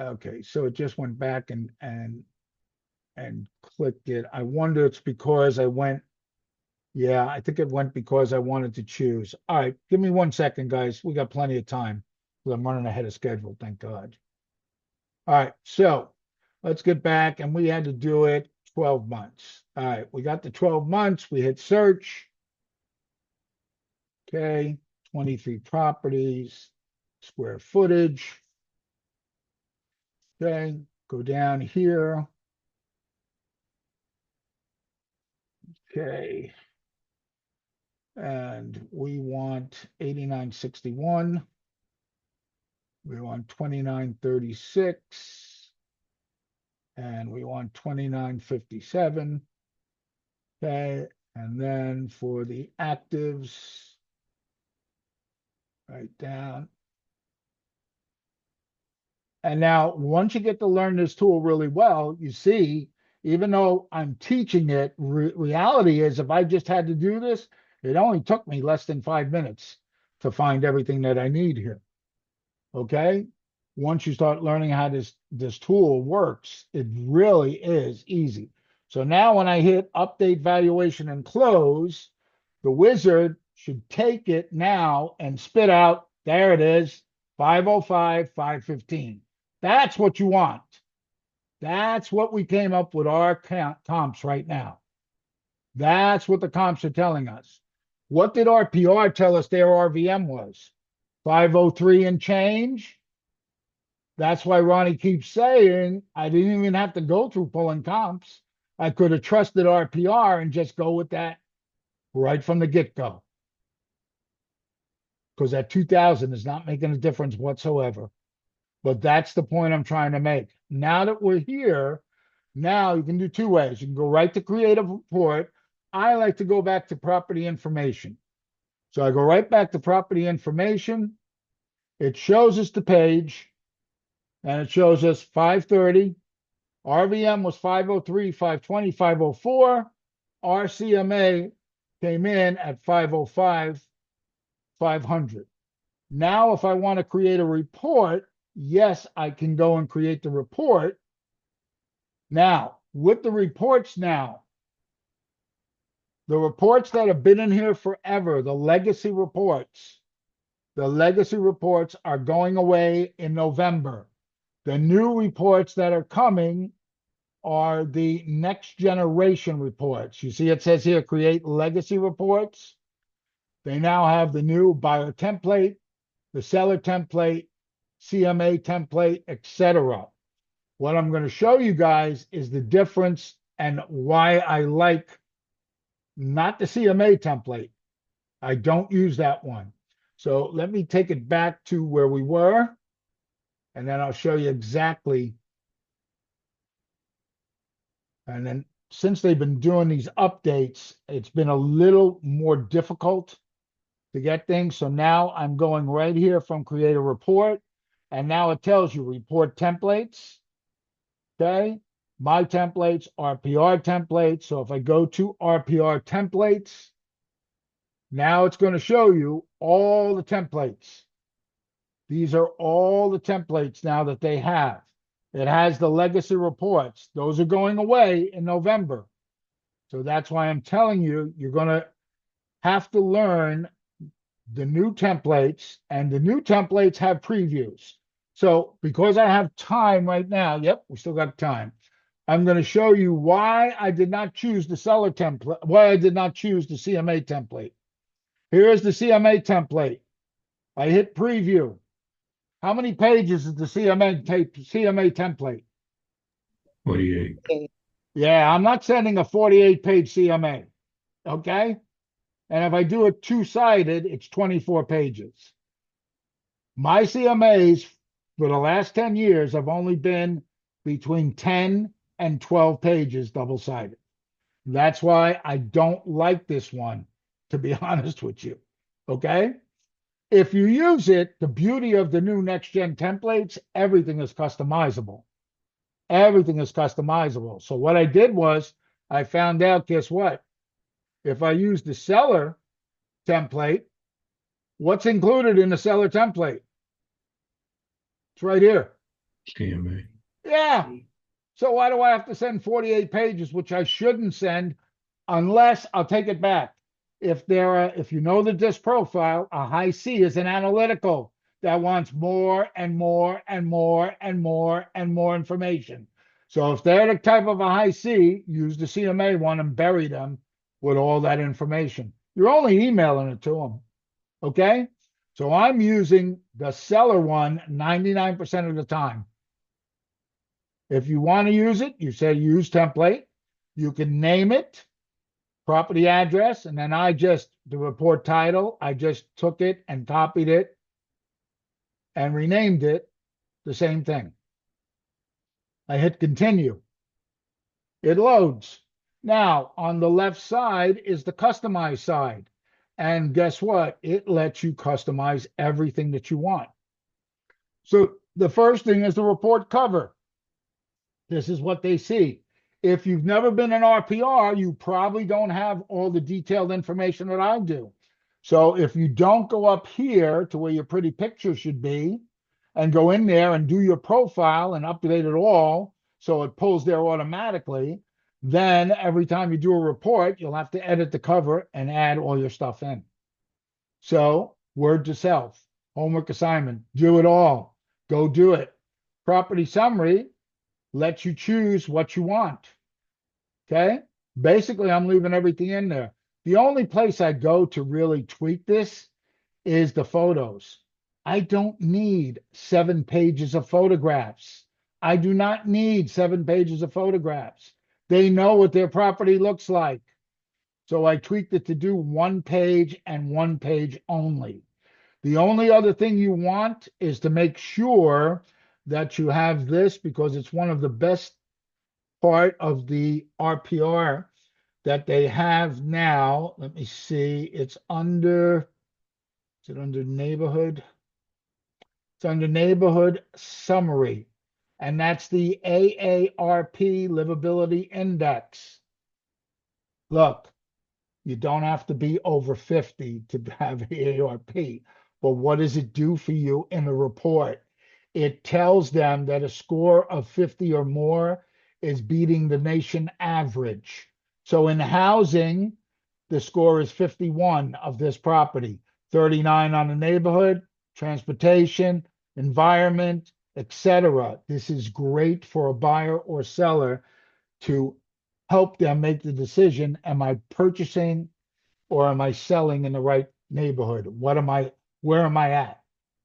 Okay, so it just went back and clicked it. I wonder it's because I went, yeah, I think it went because I wanted to choose. All right, give me 1 second, guys. We got plenty of time. I'm running ahead of schedule, thank God. All right, so let's get back, and we had to do it 12 months. All right, we got the 12 months. We hit search. Okay, 23 properties, square footage. Okay, go down here. Okay. And we want 8961. We want 2936. And we want 2957. Okay. And then for the actives, right down. And now, once you get to learn this tool really well, you see, even though I'm teaching it, reality is if I just had to do this, it only took me less than 5 minutes to find everything that I need here. Okay? Once you start learning how this tool works, it really is easy. So now when I hit update valuation and close, the wizard should take it now and spit out, there it is, 505, 515. That's what you want. That's what we came up with our comps right now. That's what the comps are telling us. What did our PR tell us their RVM was? 503 and change. That's why Ronnie keeps saying I didn't even have to go through pulling comps. I could have trusted our PR and just go with that right from the get-go. Because that 2000 is not making a difference whatsoever. But that's the point I'm trying to make. Now that we're here, now you can do 2 ways. You can go right to creative report. I like to go back to property information. So I go right back to property information. It shows us the page, and it shows us 530. RVM was 503, 520, 504. RCMA came in at 505, 500. Now, if I want to create a report, yes, I can go and create the report. Now, with the reports now, the reports that have been in here forever, the legacy reports are going away in November. The new reports that are coming are the next generation reports. You see, it says here, create legacy reports. They now have the new buyer template, the seller template, CMA template, etc. What I'm going to show you guys is the difference and why I like not the CMA template. I don't use that one. So let me take it back to where we were, and then I'll show you exactly. And then since they've been doing these updates, it's been a little more difficult to get things. So now I'm going right here from create a report. And now it tells you report templates. Okay. My templates, RPR templates. So if I go to RPR templates, now it's going to show you all the templates. These are all the templates now that they have. It has the legacy reports. Those are going away in November. So that's why I'm telling you, you're going to have to learn the new templates, and the new templates have previews. So because I have time right now, yep, we still got time. I'm going to show you why I did not choose the seller template, why I did not choose the CMA template. Here's the CMA template. I hit preview. How many pages is the CMA template? 48. Yeah, I'm not sending a 48-page CMA. Okay? And if I do it 2-sided, it's 24 pages. My CMAs for the last 10 years have only been between 10 and 12 pages double-sided. That's why I don't like this one, to be honest with you. Okay? If you use it, the beauty of the new next gen templates, everything is customizable. Everything is customizable. So what I did was I found out, guess what? If I use the seller template, what's included in the seller template? It's right here. CMA. Yeah. So why do I have to send 48 pages, which I shouldn't send, unless I'll take it back. If you know the disc profile, a high C is an analytical that wants more and more and more and more and more information. So if they're the type of a high C, use the CMA one and bury them with all that information. You're only emailing it to them. Okay? So I'm using the seller one 99% of the time. If you want to use it, you say use template. You can name it, property address, and then the report title, I just took it and copied it and renamed it the same thing. I hit continue. It loads. Now, on the left side is the customize side. And guess what? It lets you customize everything that you want. So the first thing is the report cover. This is what they see. If you've never been an RPR, you probably don't have all the detailed information that I do. So if you don't go up here to where your pretty picture should be and go in there and do your profile and update it all so it pulls there automatically, then every time you do a report, you'll have to edit the cover and add all your stuff in. So word to self, homework assignment, do it all. Go do it. Property summary lets you choose what you want. Okay? Basically, I'm leaving everything in there. The only place I go to really tweak this is the photos. I don't need 7 pages of photographs. I do not need 7 pages of photographs. They know what their property looks like. So I tweaked it to do 1 page and 1 page only. The only other thing you want is to make sure that you have this, because it's one of the best part of the RPR that they have now. Let me see. Is it under neighborhood? It's under neighborhood summary. And that's the AARP livability index. Look, you don't have to be over 50 to have AARP. But what does it do for you in a report? It tells them that a score of 50 or more is beating the nation average. So in housing, the score is 51 of this property, 39 on the neighborhood, transportation, environment, etc. This is great for a buyer or seller to help them make the decision. Am I purchasing or am I selling in the right neighborhood? Where am I at?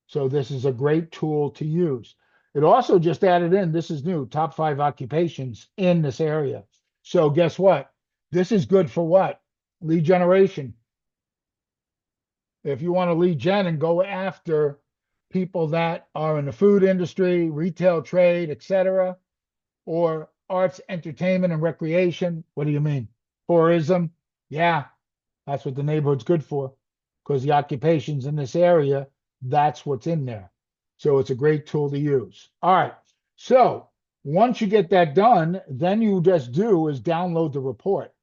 So this is a great tool to use. It also just added in, this is new, top 5 occupations in this area. So guess what? This is good for what? Lead generation. If you want to lead gen and go after people that are in the food industry, retail trade, etc., or arts, entertainment, and recreation, what do you mean? Tourism? Yeah, that's what the neighborhood's good for, because the occupations in this area, that's what's in there. So it's a great tool to use. All right. So once you get that done, then you just do is download the report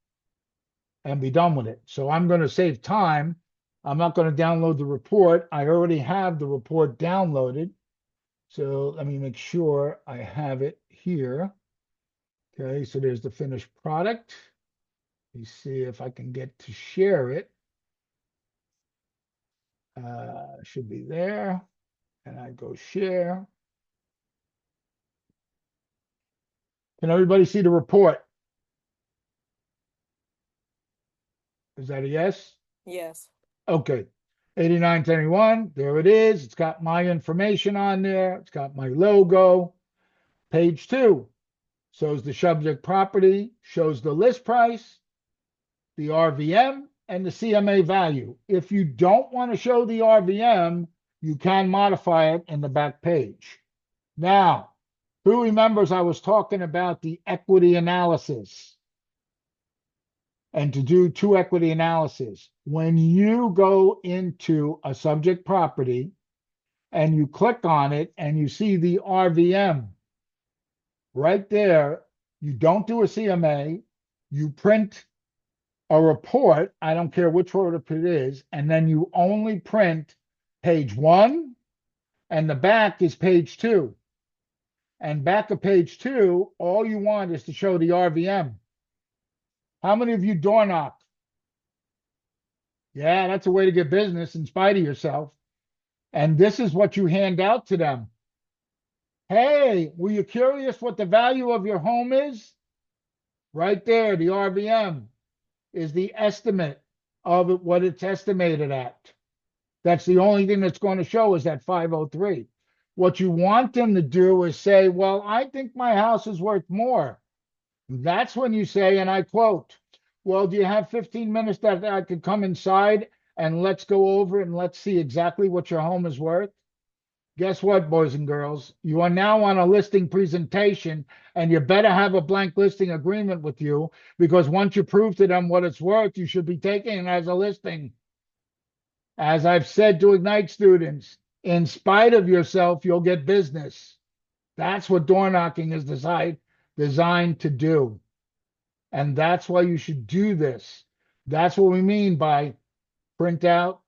and be done with it. So I'm going to save time. I'm not going to download the report. I already have the report downloaded. So let me make sure I have it here. Okay, so there's the finished product. Let me see if I can get to share it. Should be there. And I go share. Can everybody see the report? Is that a yes? Yes. Okay. 8971, there it is. It's got my information on there. It's got my logo. Page 2 shows the subject property, shows the list price, the RVM, and the CMA value. If you don't want to show the RVM, you can modify it in the back page. Now, who remembers I was talking about the equity analysis? and to do two equity analysis. When you go into a subject property and you click on it and you see the RVM right there, you don't do a CMA, you print a report, I don't care which order it is, and then you only print page 1 and the back is page 2. And back of page 2, all you want is to show the RVM. How many of you door knock? Yeah, that's a way to get business in spite of yourself. And this is what you hand out to them. Hey, were you curious what the value of your home is? Right there, the RVM is the estimate of it, what it's estimated at. That's the only thing that's going to show is that 503. What you want them to do is say, well, I think my house is worth more. That's when you say, and I quote, well, do you have 15 minutes that I could come inside and let's go over and let's see exactly what your home is worth? Guess what, boys and girls? You are now on a listing presentation, and you better have a blank listing agreement with you, because once you prove to them what it's worth, you should be taking it as a listing. As I've said to Ignite students, in spite of yourself, you'll get business. That's what door knocking is designed to do. And that's why you should do this. That's what we mean by print out,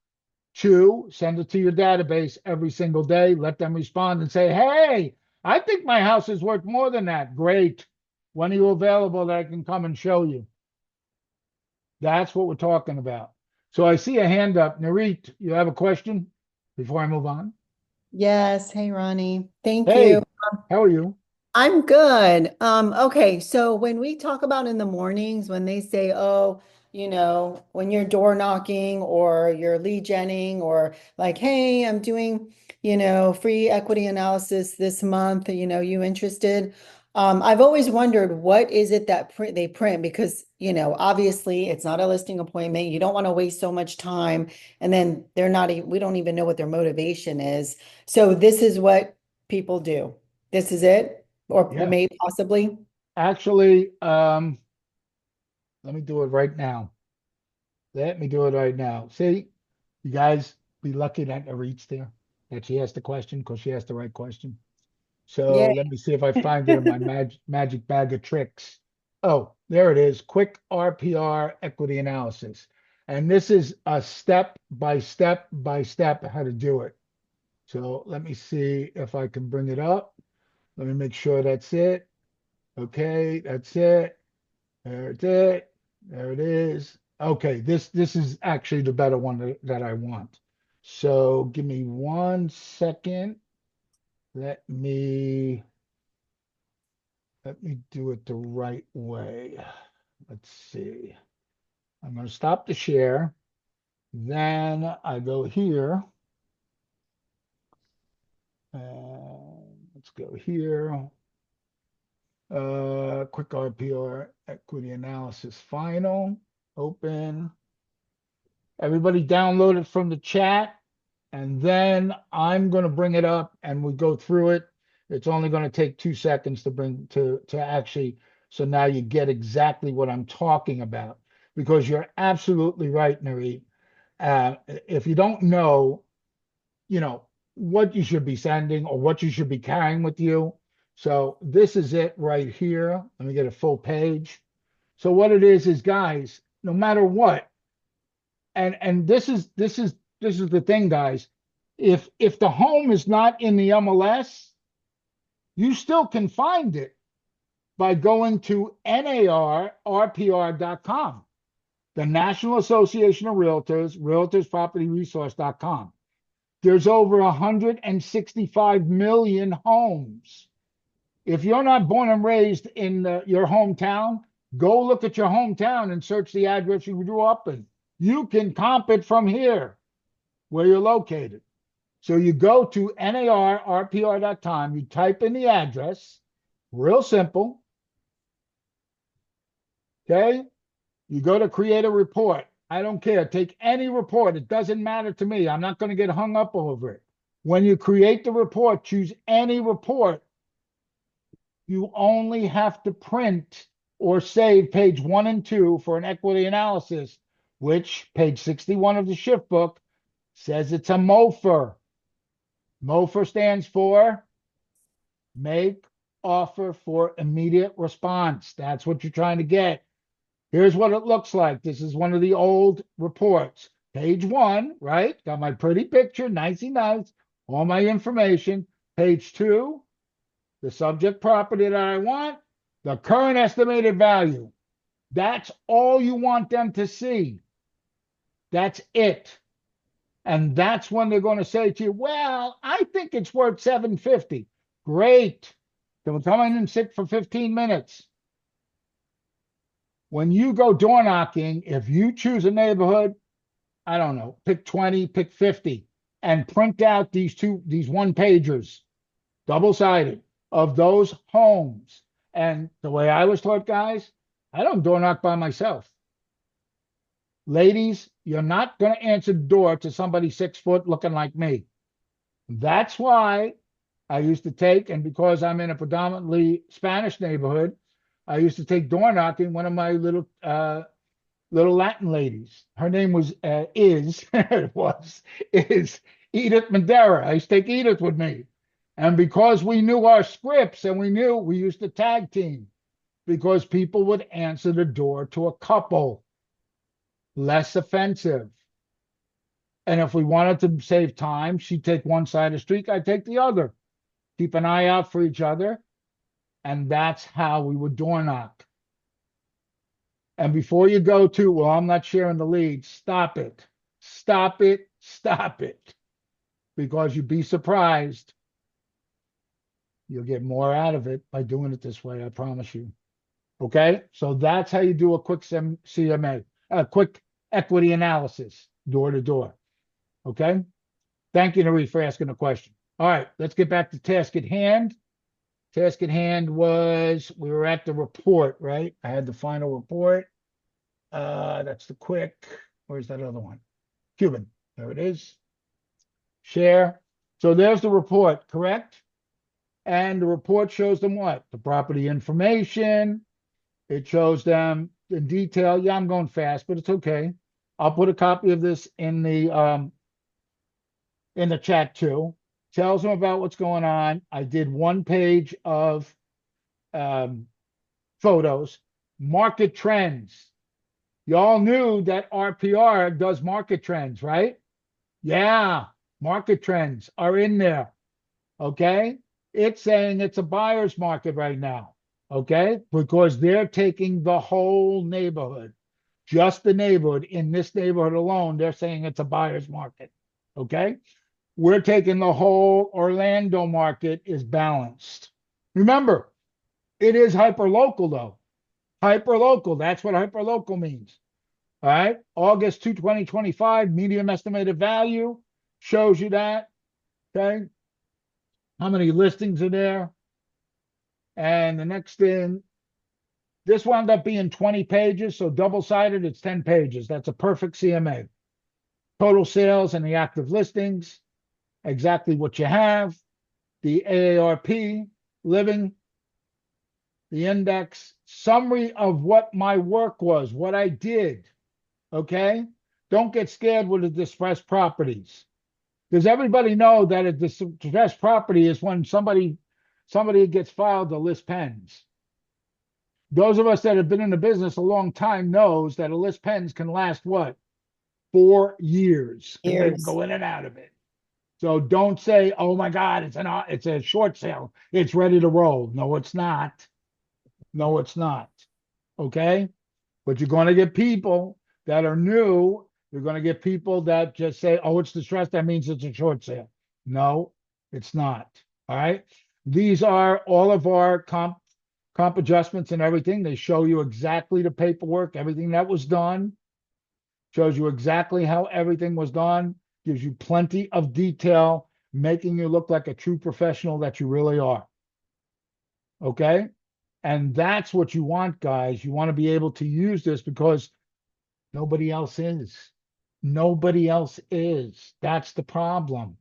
2, send it to your database every single day. Let them respond and say, hey, I think my house is worth more than that. Great. When are you available that I can come and show you? That's what we're talking about. So I see a hand up. Narit, you have a question before I move on? Yes. Hey, Ronnie. Thank Hey, you. how are you? I'm good. Okay, so when we talk about in the mornings, when they say, oh, when you're door knocking or you're lead genning or like, hey, I'm doing, free equity analysis this month, you interested? I've always wondered what is it that they print because, obviously it's not a listing appointment. You don't want to waste so much time and then we don't even know what their motivation is. So this is what people do. This is it. Or Yeah. maybe possibly. Actually, let me do it right now. Let me do it right now. See, you guys be lucky that Narit's there, that she asked the question because she asked the right question. So Yay. let me see if I find it in my magic bag of tricks. Oh, there it is. Quick RPR equity analysis. And this is a step by step how to do it. So let me see if I can bring it up. Let me make sure that's it. Okay, that's it. There's it. There it is. Okay, this is actually the better one that I want. So give me 1 second. Let me do it the right way. Let's see. I'm going to stop the share. Then I go here. Let's go here. Quick RPR equity analysis final. Open. Everybody download it from the chat, and then I'm going to bring it up and we go through it. It's only going to take 2 seconds to bring to actually, so now you get exactly what I'm talking about, because you're absolutely right, Narit. If you don't know, what you should be sending or what you should be carrying with you. So this is it right here. Let me get a full page. So what it is guys, no matter what, and this is the thing, guys. If the home is not in the MLS, you still can find it by going to NARRPR.com, the National Association of Realtors, realtorspropertyresource.com. There's over 165 million homes. If you're not born and raised in your hometown, go look at your hometown and search the address you grew up in. You can comp it from here, where you're located. So you go to NARRPR.com, you type in the address, real simple. Okay? You go to create a report. I don't care. Take any report. It doesn't matter to me. I'm not going to get hung up over it. When you create the report, choose any report. You only have to print or save page 1 and 2 for an equity analysis, which page 61 of the shift book says it's a MOFR. MOFR stands for make offer for immediate response. That's what you're trying to get. Here's what it looks like. This is one of the old reports. Page 1, right? Got my pretty picture, nicey nice, all my information. Page 2, the subject property that I want, the current estimated value. That's all you want them to see. That's it. And that's when they're going to say to you, well, I think it's worth $750. Great. They'll come in and sit for 15 minutes. When you go door knocking, if you choose a neighborhood, I don't know, pick 20, pick 50, and print out these one pagers, double-sided, of those homes. And the way I was taught, guys, I don't door knock by myself. Ladies, you're not going to answer the door to somebody 6 foot looking like me. That's why I used to take, and because I'm in a predominantly Spanish neighborhood, I used to take door knocking. One of my little Latin ladies, her name was is Edith Madera. I used to take Edith with me. And because we knew our scripts and we used to tag team, because people would answer the door to a couple. Less offensive. And if we wanted to save time, she'd take one side of the street, I'd take the other. Keep an eye out for each other. And that's how we would door knock. And before you go to, well, I'm not sharing the lead, stop it. Stop it. Stop it. Because you'd be surprised. You'll get more out of it by doing it this way, I promise you. Okay? So that's how you do a quick CMA, a quick equity analysis, door to door. Okay? Thank you, Nari, for asking the question. All right, let's get back to task at hand. Task at hand was, we were at the report, right? I had the final report. That's the quick, where's that other one? Cuban, there it is. Share. So there's the report, correct? And the report shows them what? The property information. It shows them in detail. Yeah, I'm going fast, but it's okay. I'll put a copy of this in the chat too. Tells them about what's going on. I did 1 page of photos. Market trends. Y'all knew that RPR does market trends, right? Yeah, market trends are in there. Okay? It's saying it's a buyer's market right now. Okay? Because they're taking the whole neighborhood. Just the neighborhood. In this neighborhood alone, they're saying it's a buyer's market. Okay? We're taking the whole Orlando market is balanced. Remember, it is hyperlocal though. Hyperlocal, that's what hyperlocal means. All right, August 2, 2025, medium estimated value shows you that. Okay, how many listings are there? And the next thing, this wound up being 20 pages, so double-sided, it's 10 pages. That's a perfect CMA. Total sales and the active listings, exactly what you have. The AARP, living, the index, summary of what my work was, what I did. Okay? Don't get scared with the distressed properties. Does everybody know that a distressed property is when somebody gets filed to list pens? Those of us that have been in the business a long time knows that a list pens can last what? 4 years. They can go in and out of it. So don't say, oh my God, it's a short sale. It's ready to roll. No, it's not. No, it's not. Okay? But you're going to get people that are new. You're going to get people that just say, oh, it's distressed. That means it's a short sale. No, it's not. All right? These are all of our comp adjustments and everything. They show you exactly the paperwork, everything that was done. Shows you exactly how everything was done. Gives you plenty of detail, making you look like a true professional that you really are. Okay? And that's what you want, guys. You want to be able to use this because nobody else is. Nobody else is. That's the problem.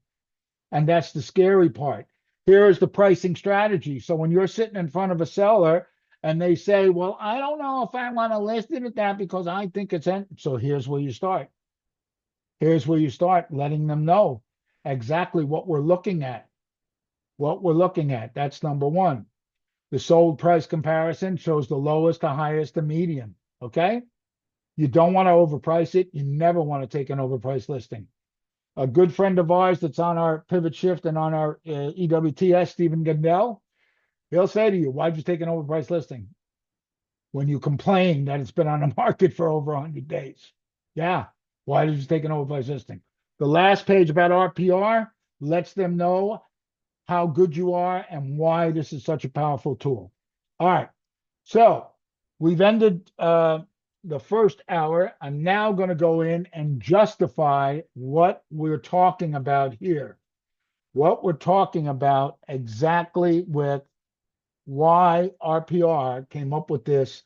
And that's the scary part. Here is the pricing strategy. So when you're sitting in front of a seller and they say, well, I don't know if I want to list it at that because I think it's in. So here's where you start. Here's where you start letting them know exactly what we're looking at. What we're looking at. That's number one. The sold price comparison shows the lowest, the highest, the median. Okay? You don't want to overprice it. You never want to take an overpriced listing. A good friend of ours that's on our pivot shift and on our EWTS, Stephen Gandell, he'll say to you, why'd you take an overpriced listing? When you complain that it's been on the market for over 100 days. Yeah. Why did you take an overpriced listing? The last page about RPR lets them know how good you are and why this is such a powerful tool. All right. So we've ended the first hour. I'm now going to go in and justify what we're talking about here. What we're talking about exactly with why RPR came up with this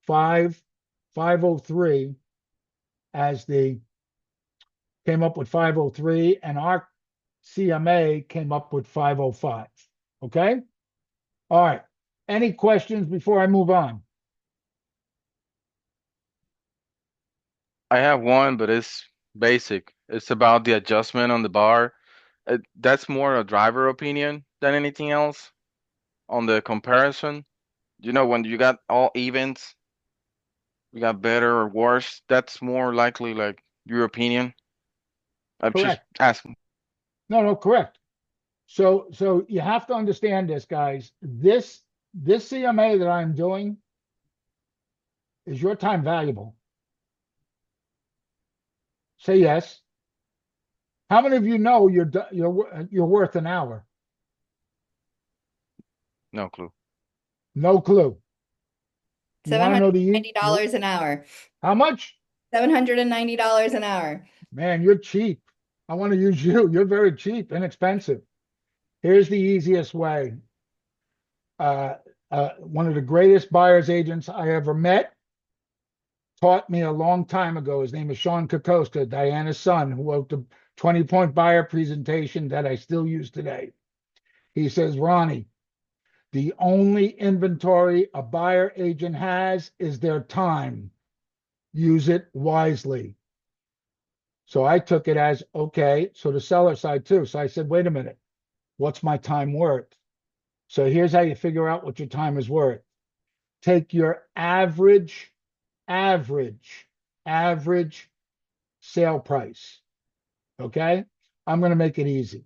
503 as came up with 503, and our CMA came up with 505. Okay? All right. Any questions before I move on? I have one, but it's basic. It's about the adjustment on the bar. That's more a driver opinion than anything else on the comparison. You know, when you got all evens, you got better or worse, that's more likely like your opinion. I'm just Correct. asking. No, correct. So you have to understand this, guys. This CMA that I'm doing is your time valuable. Say yes. How many of you know you're worth an hour? No clue. No clue. You want to know the $790 an hour. How much? $790 an hour. Man, you're cheap. I want to use you. You're very cheap, inexpensive. Here's the easiest way. One of the greatest buyer's agents I ever met taught me a long time ago. His name is Sean Kokoska, Diana's son, who wrote the 20-point buyer presentation that I still use today. He says, Ronnie, the only inventory a buyer agent has is their time. Use it wisely. So I took it as, okay, so the seller side too. So I said, wait a minute, what's my time worth? So here's how you figure out what your time is worth. Take your average sale price. Okay? I'm going to make it easy.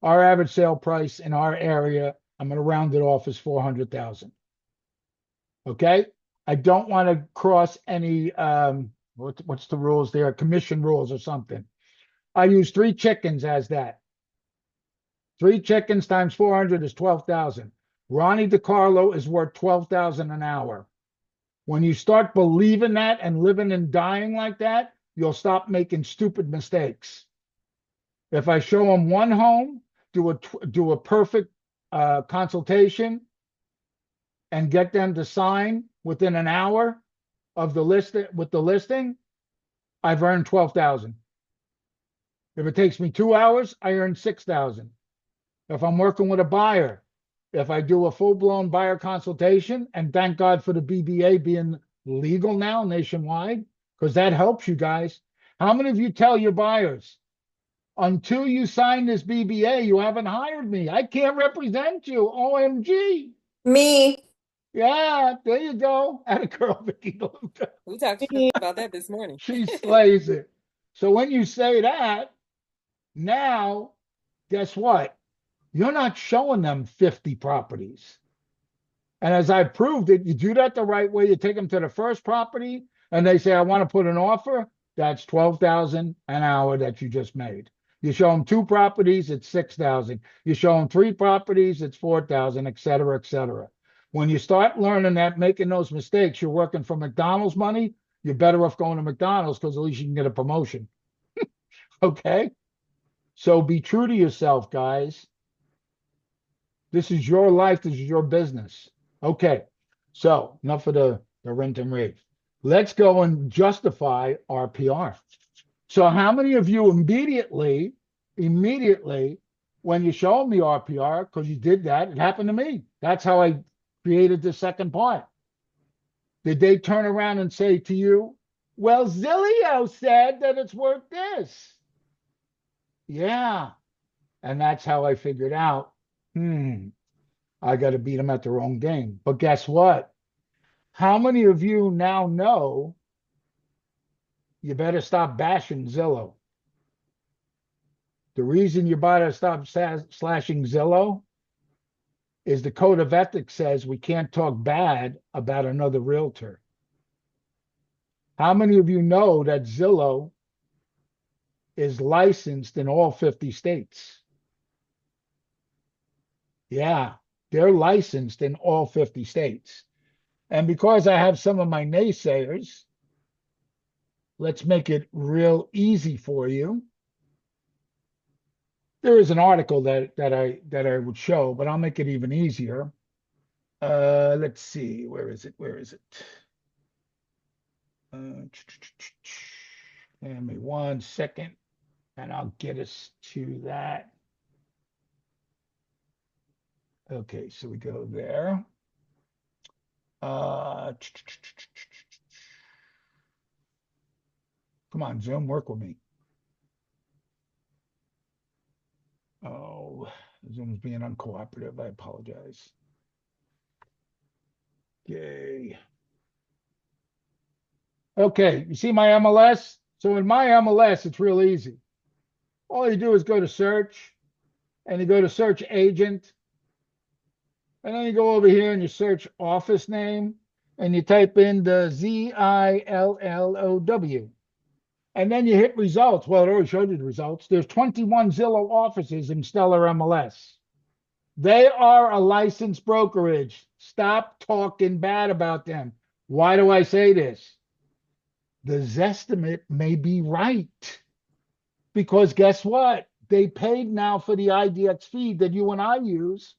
Our average sale price in our area, I'm going to round it off as 400,000. Okay? I don't want to cross any what's the rules there? Commission rules or something. I use 3 chickens as that. 3 chickens times 400 is 12,000. Ronnie DiCarlo is worth 12,000 an hour. When you start believing that and living and dying like that, you'll stop making stupid mistakes. If I show them one home, do a perfect consultation, and get them to sign within an hour of the list with the listing, I've earned 12,000. If it takes me 2 hours, I earn 6,000. If I'm working with a buyer, if I do a full-blown buyer consultation, and thank God for the BBA being legal now nationwide, because that helps you guys. How many of you tell your buyers, until you sign this BBA, you haven't hired me. I can't represent you. OMG. Me. Yeah, there you go. And a girl, Vicky DeLuca. We talked about that this morning. She slays it. So when you say that, now, guess what? You're not showing them 50 properties. And as I proved it, you do that the right way. You take them to the first property and they say, I want to put an offer. That's 12,000 an hour that you just made. You show them 2 properties, it's 6,000. You show them 3 properties, it's 4,000, et cetera, et cetera. When you start learning that, making those mistakes, you're working for McDonald's money, you're better off going to McDonald's because at least you can get a promotion. Okay? So be true to yourself, guys. This is your life. This is your business. Okay. So enough of the rent and rave. Let's go and justify RPR. So how many of you immediately, when you show them the RPR, because you did that, it happened to me. That's how I created the second part. Did they turn around and say to you, well, Zillow said that it's worth this? Yeah. And that's how I figured out, I got to beat them at their own game. But guess what? How many of you now know you better stop bashing Zillow? The reason you better stop slashing Zillow is the code of ethics says we can't talk bad about another realtor. How many of you know that Zillow is licensed in all 50 states? Yeah, they're licensed in all 50 states. And because I have some of my naysayers, let's make it real easy for you. There is an article that I would show, but I'll make it even easier. Let's see, where is it? Give me 1 second, and I'll get us to that. Okay, so we go there. Come on, Zoom, work with me. Oh, Zoom's being uncooperative. I apologize. Okay. Okay, you see my MLS? So in my MLS, it's real easy. All you do is go to search, and you go to search agent, and then you go over here and you search office name, and you type in the ZILLOW. And then you hit results. Well, it already showed you the results. There's 21 Zillow offices in Stellar MLS. They are a licensed brokerage. Stop talking bad about them. Why do I say this? The Zestimate may be right. Because guess what? They paid now for the IDX feed that you and I use.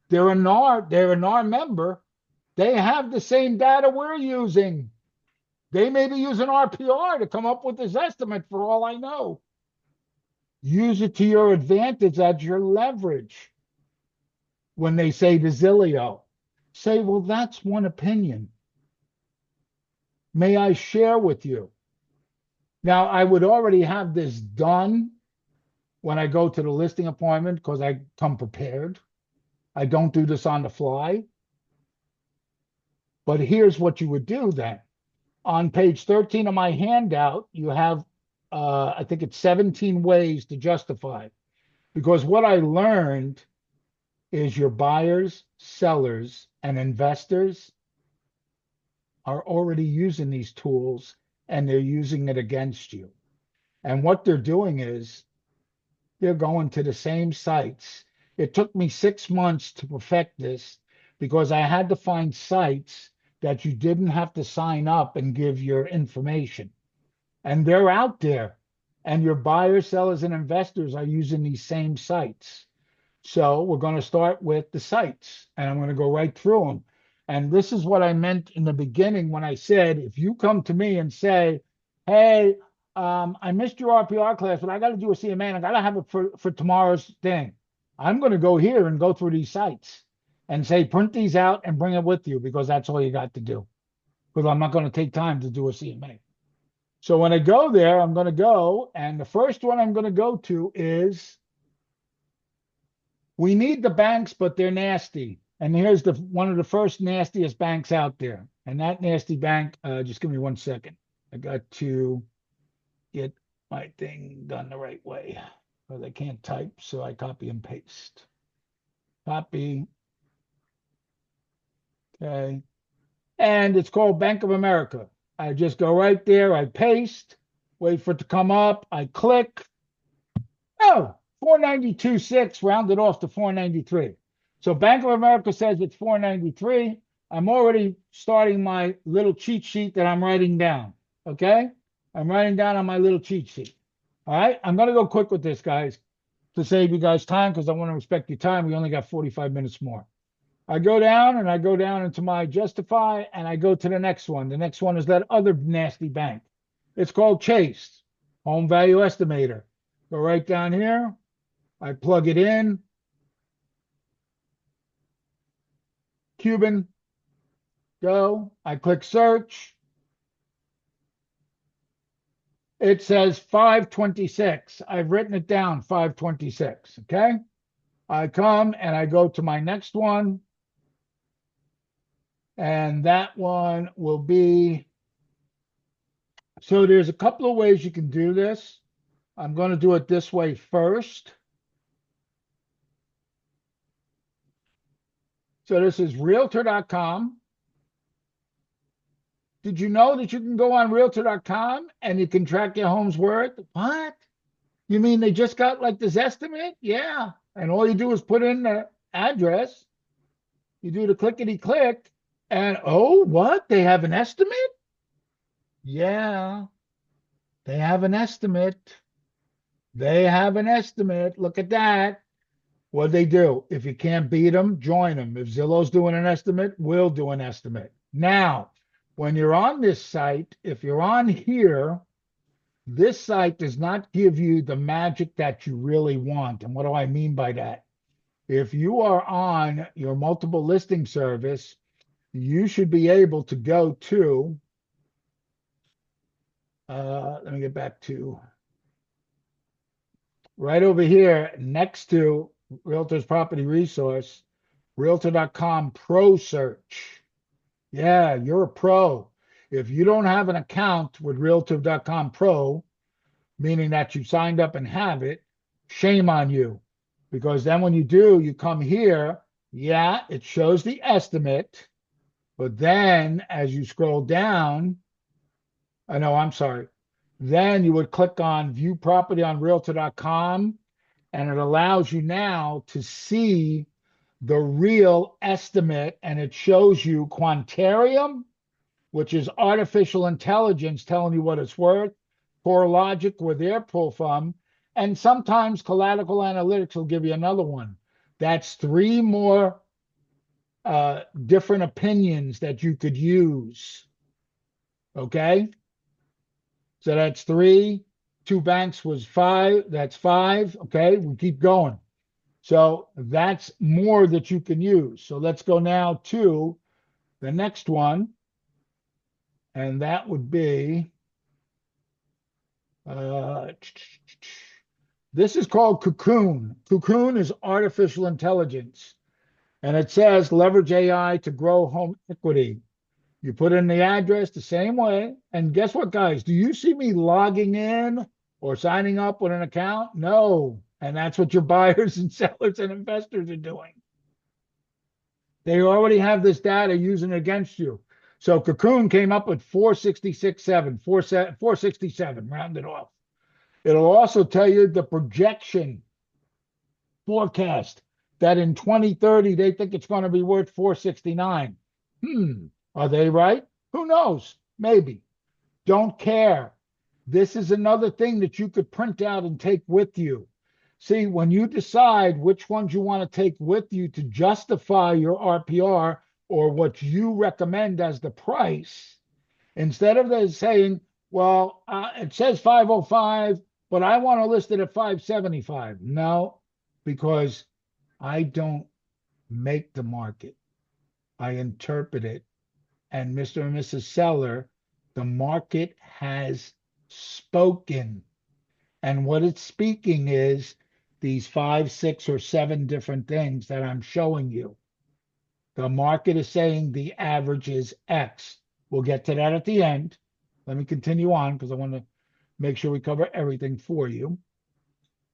They're a NAR member. They have the same data we're using. They may be using RPR to come up with this estimate for all I know. Use it to your advantage as your leverage. When they say to Zillow, say, well, that's one opinion. May I share with you? Now, I would already have this done when I go to the listing appointment because I come prepared. I don't do this on the fly. But here's what you would do then. On page 13 of my handout, you have, I think it's 17 ways to justify. Because what I learned is your buyers, sellers, and investors are already using these tools and they're using it against you. And what they're doing is they're going to the same sites. It took me 6 months to perfect this because I had to find sites that you didn't have to sign up and give your information. And they're out there. And your buyers, sellers, and investors are using these same sites. So we're going to start with the sites. And I'm going to go right through them. And this is what I meant in the beginning when I said, if you come to me and say, hey, I missed your RPR class, but I got to do a CMA and I got to have it for tomorrow's thing. I'm going to go here and go through these sites and say, print these out and bring it with you because that's all you got to do. Because I'm not going to take time to do a CMA. So when I go there, I'm going to go, and the first one I'm going to go to is, we need the banks, but they're nasty. And here's one of the first nastiest banks out there. And that nasty bank, just give me 1 second. I got to get my thing done the right way. Because I can't type, so I copy and paste. Copy. Okay. And it's called Bank of America. I just go right there, I paste, wait for it to come up, I click. Oh, 492.6 rounded off to 493. So Bank of America says it's 493. I'm already starting my little cheat sheet that I'm writing down. Okay? I'm writing down on my little cheat sheet. All right? I'm going to go quick with this, guys, to save you guys time because I want to respect your time. We only got 45 minutes more. I go down and I go down into my justify and I go to the next one. The next one is that other nasty bank. It's called Chase, Home Value Estimator. Go right down here. I plug it in. Cuban. Go. I click search. It says 526. I've written it down, 526. Okay. I come and I go to my next one. And that one will be, so there's a couple of ways you can do this. I'm going to do it this way first. So this is realtor.com. Did you know that you can go on realtor.com and you can track your home's worth? What? You mean they just got like this estimate? Yeah. And all you do is put in the address. You do the clickety click and oh, what? They have an estimate? Yeah. They have an estimate. They have an estimate. Look at that. What they do? If you can't beat them, join them. If Zillow's doing an estimate, we'll do an estimate. Now, when you're on this site, if you're on here, this site does not give you the magic that you really want. And what do I mean by that? If you are on your multiple listing service, you should be able to go to, let me get back to right over here next to Realtor's Property Resource, Realtor.com Pro Search. Yeah, you're a pro. If you don't have an account with Realtor.com Pro, meaning that you signed up and have it, shame on you. Because then when you do, you come here, yeah, it shows the estimate. But then as you scroll down, I'm sorry. Then you would click on View Property on Realtor.com, and it allows you now to see the real estimate, and it shows you Quantarium, which is artificial intelligence telling you what it's worth, CoreLogic, where they're pulled from, and sometimes Collateral Analytics will give you another one. That's 3 more different opinions that you could use. Okay? So that's 3. 2 banks was 5. That's 5. Okay, we keep going. So that's more that you can use. So let's go now to the next one. And that would be, this is called Cocoon. Cocoon is artificial intelligence. And it says leverage AI to grow home equity. You put in the address the same way. And guess what, guys? Do you see me logging in or signing up with an account? No. And that's what your buyers and sellers and investors are doing. They already have this data using it against you. So Cocoon came up with 466.7, 467, rounded off. It'll also tell you the projection forecast that in 2030, they think it's going to be worth 469. Are they right? Who knows? Maybe. Don't care. This is another thing that you could print out and take with you. See, when you decide which ones you want to take with you to justify your RPR or what you recommend as the price, instead of saying, well, it says 505, but I want to list it at 575. No, because I don't make the market. I interpret it. And Mr. and Mrs. Seller, the market has spoken. And what it's speaking is these 5, 6, or 7 different things that I'm showing you. The market is saying the average is X. We'll get to that at the end. Let me continue on because I want to make sure we cover everything for you.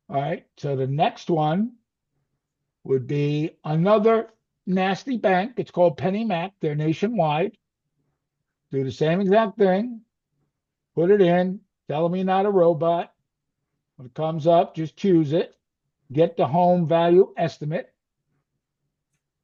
All right. So the next one would be another nasty bank. It's called Penny Mac. They're nationwide. Do the same exact thing. Put it in. Tell me not a robot. When it comes up, just choose it. Get the home value estimate.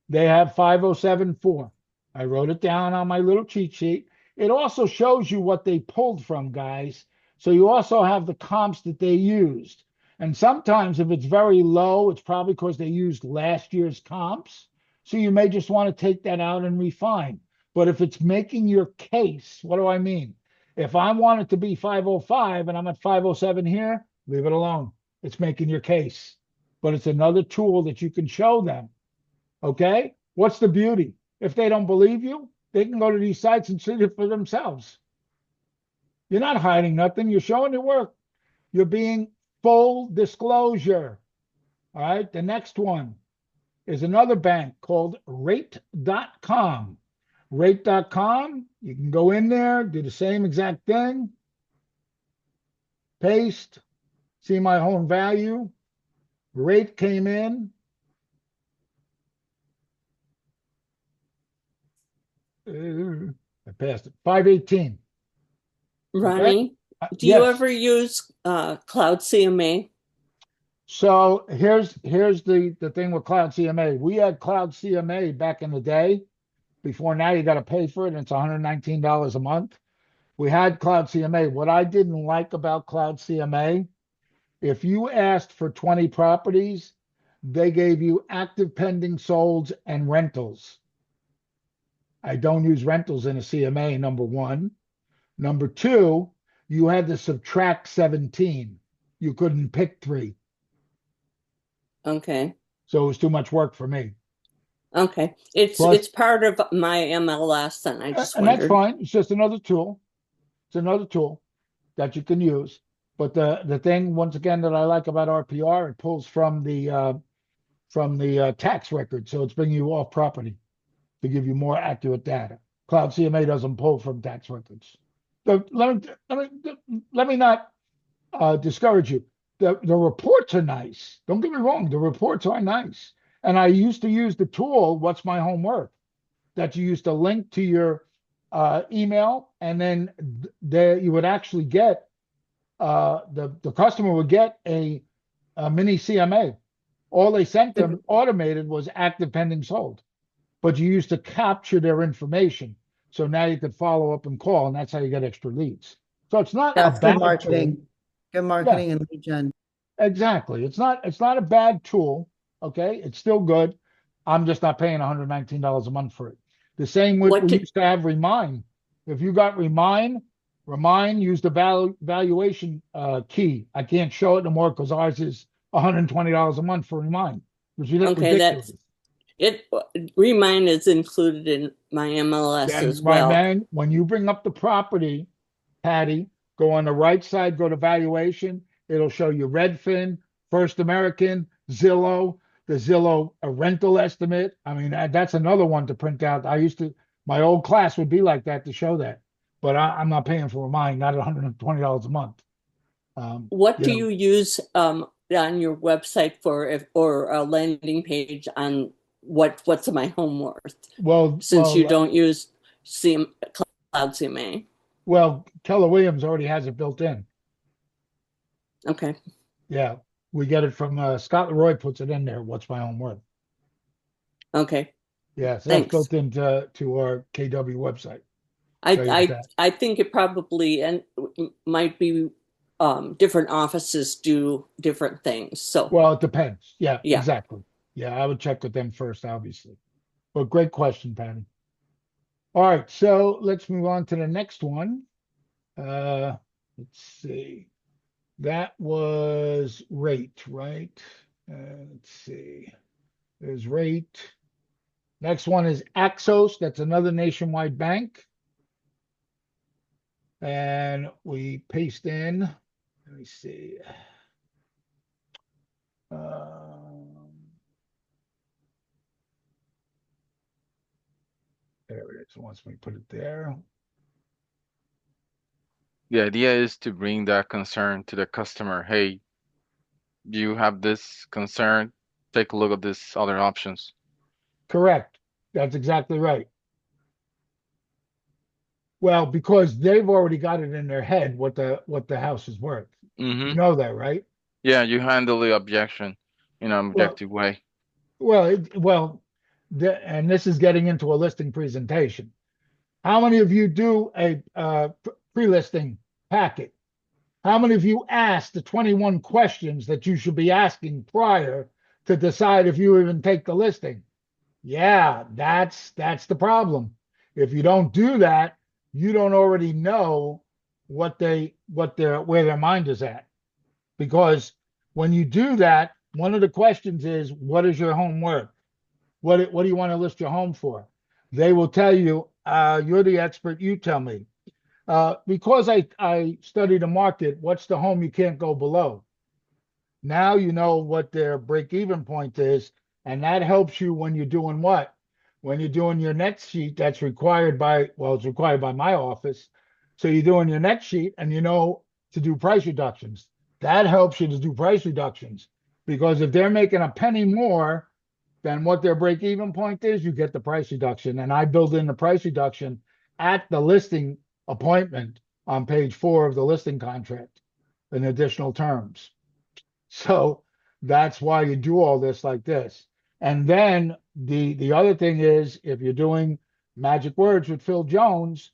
They have 5074. I wrote it down on my little cheat sheet. It also shows you what they pulled from, guys. So you also have the comps that they used. And sometimes if it's very low, it's probably because they used last year's comps. So you may just want to take that out and refine. But if it's making your case, what do I mean? If I want it to be 505 and I'm at 507 here, leave it alone. It's making your case. But it's another tool that you can show them. Okay? What's the beauty? If they don't believe you, they can go to these sites and see it for themselves. You're not hiding nothing. You're showing your work. You're being full disclosure. All right. The next one is another bank called rate.com. Rate.com, you can go in there, do the same exact thing, paste, see my home value. Rate came in. I passed it. 518. Ronnie, do you Yes. ever use Cloud CMA? So here's the thing with Cloud CMA. We had Cloud CMA back in the day. Before now, you got to pay for it, and it's $119 a month. We had Cloud CMA. What I didn't like about Cloud CMA, if you asked for 20 properties, they gave you active, pending, solds, and rentals. I don't use rentals in a CMA, number one. Number two, you had to subtract 17. You couldn't pick 3. Okay. So it was too much work for me. Okay. It's part of my MLS, and I just And wondered. that's fine. It's just another tool. It's another tool that you can use. But the thing, once again, that I like about RPR, it pulls from the tax record, so it's bringing you off property to give you more accurate data. Cloud CMA doesn't pull from tax records. So let me not discourage you. The reports are nice. Don't get me wrong. The reports are nice. And I used to use the tool, What's My Home Worth, that you used to link to your email, and then there you would actually get the customer would get a mini CMA. All they sent them automated was active, pending, sold, but you used to capture their information. So now you could follow up and call, and that's how you get extra leads. So it's not That's a bad good marketing. tool. Good marketing and lead gen. Exactly. It's not a bad tool. Okay. It's still good. I'm just not paying $119 a month for it. The same with we used to have Remind. If you got Remind, use the valuation key. I can't show it no more because ours is $120 a month for Remind, which is ridiculous. Remind is included in my MLS as well. Man, when you bring up the property, Patty, go on the right side, go to valuation. It'll show you Redfin, First American, Zillow, the Zillow rental estimate. I mean, that's another one to print out. My old class would be like that to show that, but I'm not paying for mine, not $120 a month. What do you use on your website or a landing page on what's my home worth? Since you don't use Cloud CMA. Well, Keller Williams already has it built in. Okay. Yeah, we get it from Scott Leroy puts it in there. What's my home worth? Okay. Yeah, so that's built into our KW website. I think it probably might be different offices do different things. So well, it depends. Yeah, exactly. Yeah, I would check with them first, obviously. But great question, Patty. All right, so let's move on to the next one. Let's see. That was rate, right? Let's see. There's rate. Next one is Axos. That's another nationwide bank. And we paste in. Let me see. There it is. Once we put it there. The idea is to bring that concern to the customer. Hey, you have this concern. Take a look at these other options. Correct. That's exactly right. Well, because they've already got it in their head what the house is worth. You know that, right? Yeah, you handle the objection in an objective way. And this is getting into a listing presentation. How many of you do a pre-listing packet? How many of you ask the 21 questions that you should be asking prior to decide if you even take the listing? Yeah, that's the problem. If you don't do that, you don't already know where their mind is at. Because when you do that, one of the questions is, what is your home worth? What do you want to list your home for? They will tell you, you're the expert, you tell me. Because I study the market, what's the home you can't go below? Now you know what their break-even point is, and that helps you when you're doing what? When you're doing your next sheet, that's required by, well, it's required by my office. So you're doing your next sheet and you know to do price reductions. That helps you to do price reductions because if they're making a penny more than what their break-even point is, you get the price reduction. And I build in the price reduction at the listing appointment on page 4 of the listing contract in additional terms. So that's why you do all this like this. And then the other thing is if you're doing magic words with Phil Jones,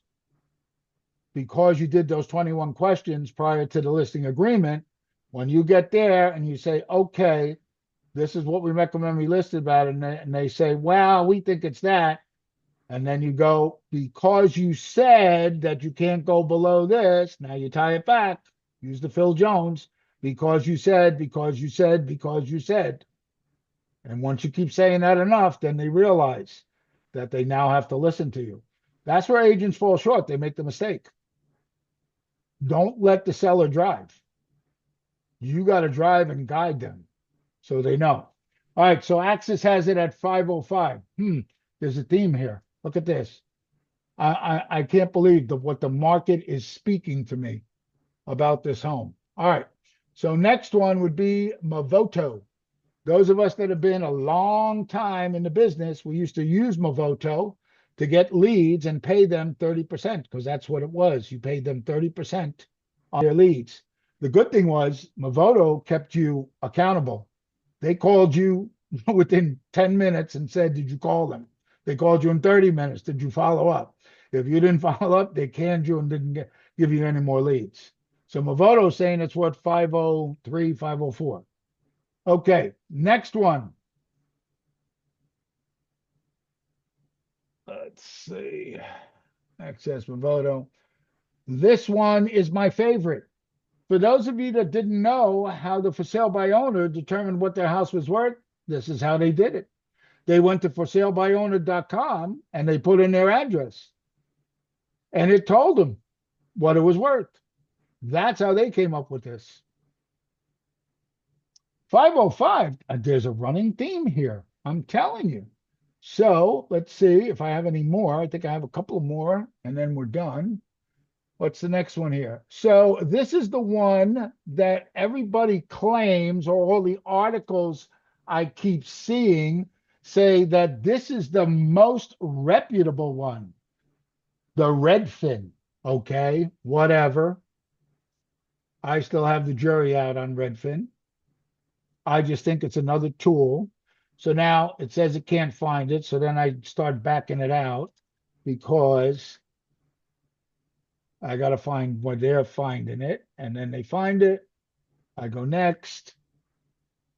because you did those 21 questions prior to the listing agreement, when you get there and you say, okay, this is what we recommend we listed about, and they say, well, we think it's that. And then you go, because you said that you can't go below this, now you tie it back, use the Phil Jones, because you said, because you said, because you said. And once you keep saying that enough, then they realize that they now have to listen to you. That's where agents fall short. They make the mistake. Don't let the seller drive. You got to drive and guide them so they know. All right, so Axis has it at 505. There's a theme here. Look at this. I can't believe what the market is speaking to me about this home. All right, so next one would be Movoto. Those of us that have been a long time in the business, we used to use Movoto to get leads and pay them 30% because that's what it was. You paid them 30% on their leads. The good thing was Movoto kept you accountable. They called you within 10 minutes and said, did you call them? They called you in 30 minutes. Did you follow up? If you didn't follow up, they canned you and didn't give you any more leads. So Movoto is saying it's worth 503, 504. Okay, next one. Let's see. Access Movoto. This one is my favorite. For those of you that didn't know how the for sale by owner determined what their house was worth, this is how they did it. They went to forsalebyowner.com and they put in their address. And it told them what it was worth. That's how they came up with this. 505, there's a running theme here. I'm telling you. So let's see if I have any more. I think I have a couple more and then we're done. What's the next one here? So this is the one that everybody claims, or all the articles I keep seeing say that this is the most reputable one. The Redfin. Okay, whatever. I still have the jury out on Redfin. I just think it's another tool. So now it says it can't find it. So then I start backing it out because I got to find where they're finding it. And then they find it. I go next.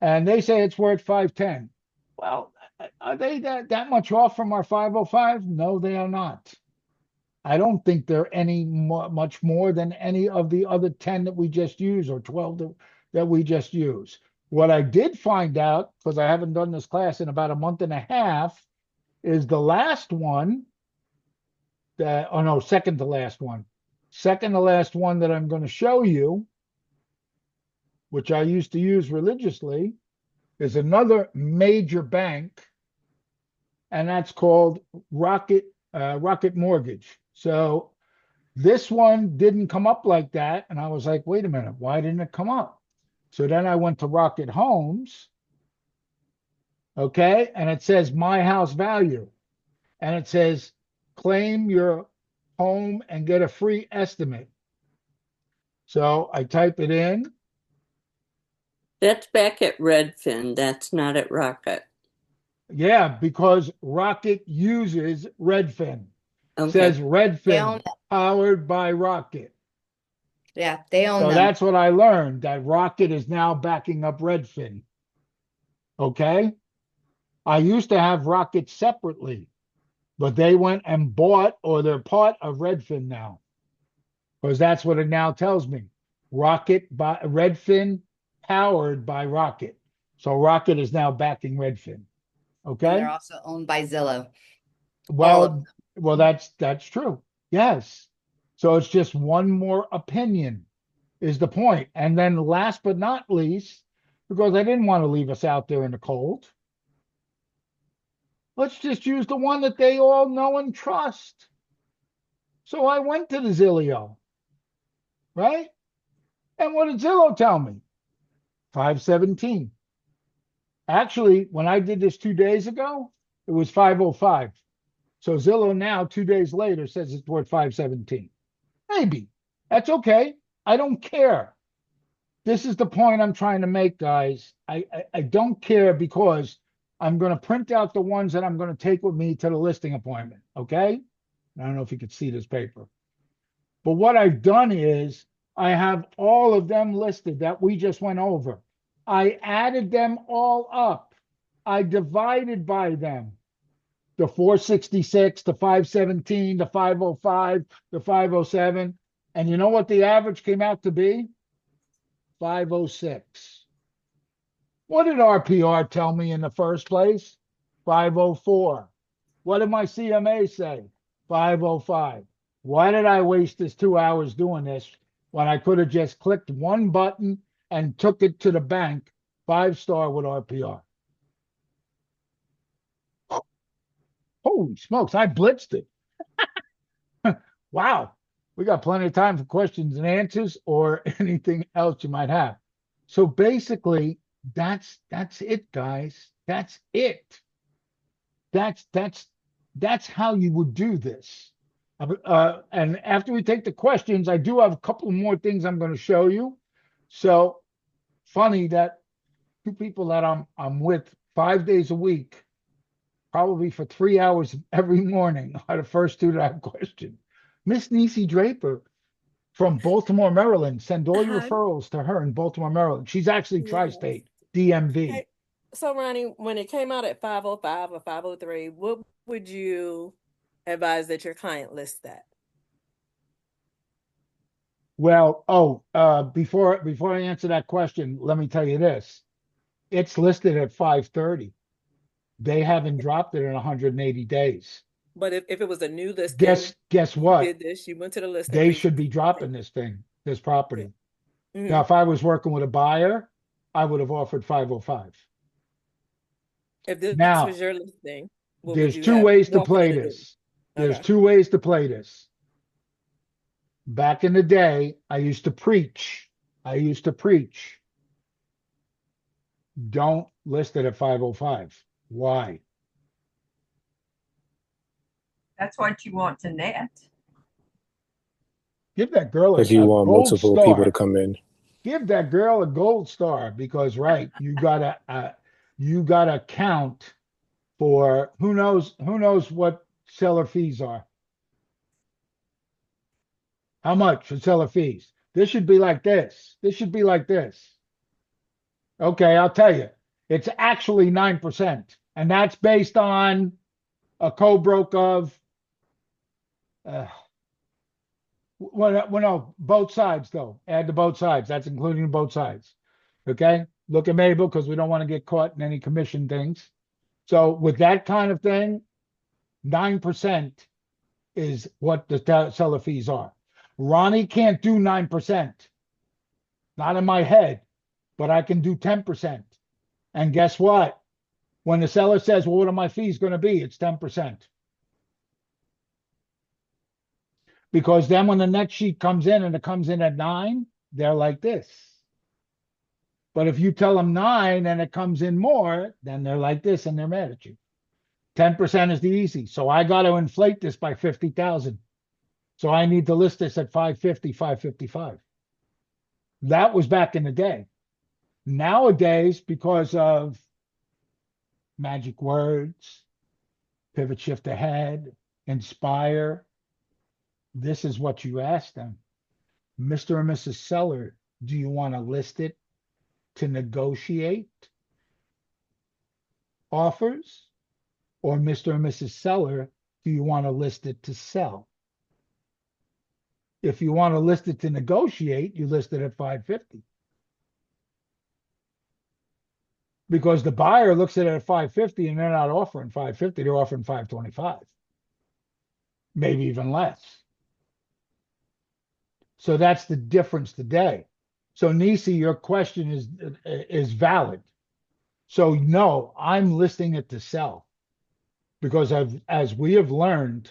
And they say it's worth 510. Well, are they that much off from our 505? No, they are not. I don't think they're any much more than any of the other 10 that we just used or 12 that we just used. What I did find out, because I haven't done this class in about a month and a half, is the last one that, oh no, second to last one. Second to last one that I'm going to show you, which I used to use religiously, is another major bank, and that's called Rocket Mortgage. So this one didn't come up like that, and I was like, wait a minute, why didn't it come up? So then I went to Rocket Homes, okay, and it says my house value, and it says claim your home and get a free estimate. So I type it in. That's back at Redfin. That's not at Rocket. Yeah, because Rocket uses Redfin. Okay. Says Redfin powered by Rocket. Yeah, they own So them. that's what I learned, that Rocket is now backing up Redfin. Okay? I used to have Rocket separately, but they went and bought, or they're part of Redfin now. Because that's what it now tells me. Redfin powered by Rocket. So Rocket is now backing Redfin. Okay? And they're also owned by Zillow. Well, that's true. Yes. So it's just one more opinion is the point. And then last but not least, because I didn't want to leave us out there in the cold, let's just use the one that they all know and trust. So I went to the Zillow, right? And what did Zillow tell me? 517. Actually, when I did this 2 days ago, it was 505. So Zillow now, 2 days later, says it's worth 517. Maybe. That's okay. I don't care. This is the point I'm trying to make, guys. I don't care because I'm going to print out the ones that I'm going to take with me to the listing appointment. Okay? I don't know if you could see this paper. But what I've done is I have all of them listed that we just went over. I added them all up. I divided by them. The 466, the 517, the 505, the 507. And you know what the average came out to be? 506. What did RPR tell me in the first place? 504. What did my CMA say? 505. Why did I waste this 2 hours doing this when I could have just clicked one button and took it to the bank 5-star with RPR? Holy smokes, I blitzed it. Wow. We got plenty of time for questions and answers or anything else you might have. So basically, that's it, guys. That's it. That's how you would do this. And after we take the questions, I do have a couple more things I'm going to show you. So funny that two people that I'm with 5 days a week, probably for 3 hours every morning, are the first two that I have questioned. Miss Nisi Draper from Baltimore, Maryland. Send all your referrals to her in Baltimore, Maryland. She's actually tri-state, DMV. Okay. So, Ronnie, when it came out at 505 or 503, what would you advise that your client list that? Well, before I answer that question, let me tell you this. It's listed at 530. They haven't dropped it in 180 days. But if it was a new listing, guess what? You did this, you went to the listing. They should be dropping this property. Now, if I was working with a buyer, I would have offered 505. If this was your listing, there's two ways to play this. There's two ways to play this. Back in the day, I used to preach. Don't list it at 505. Why? That's what you want to net. Give that girl if you want multiple people to come in. Give that girl a gold star because you gotta count for who knows what seller fees are. How much for seller fees? This should be like this. Okay, I'll tell you. It's actually 9%. And that's based on a co-broke of no, both sides though. Add to both sides. That's including both sides. Okay. Look at Mabel because we don't want to get caught in any commission things. So with that kind of thing, 9% is what the seller fees are. Ronnie can't do 9%. Not in my head, but I can do 10%. And guess what? When the seller says, well, what are my fees going to be? It's 10%. Because then when the next sheet comes in and it comes in at 9, they're like this. But if you tell them 9 and it comes in more, then they're like this and they're mad at you. 10% is the easy. So I got to inflate this by 50,000. So I need to list this at 550, 555. That was back in the day. Nowadays, because of magic words, pivot shift ahead, inspire, this is what you ask them. Mr. and Mrs. Seller, do you want to list it to negotiate offers? Or Mr. and Mrs. Seller, do you want to list it to sell? If you want to list it to negotiate, you list it at 550. Because the buyer looks at it at 550 and they're not offering 550, they're offering 525. maybe even less. So that's the difference today. So Nisi, your question is valid. So no, I'm listing it to sell because as we have learned,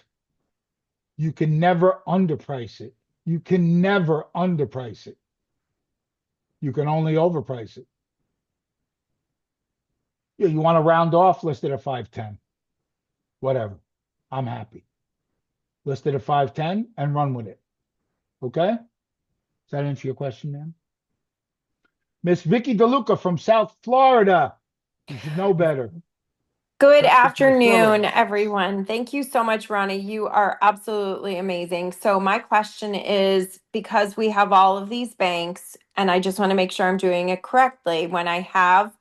you can never underprice it. You can never underprice it. You can only overprice it. Yeah, you want to round off, list it at 510. Whatever. I'm happy. List it at 510 and run with it. Okay? Does that answer your question, ma'am? Miss Vicky DeLuca from South Florida. You should know better. Good That's afternoon, everyone. Thank you so much, Ronnie. You are absolutely amazing. So my question is, because we have all of these banks, and I just want to make sure I'm doing it correctly, when I have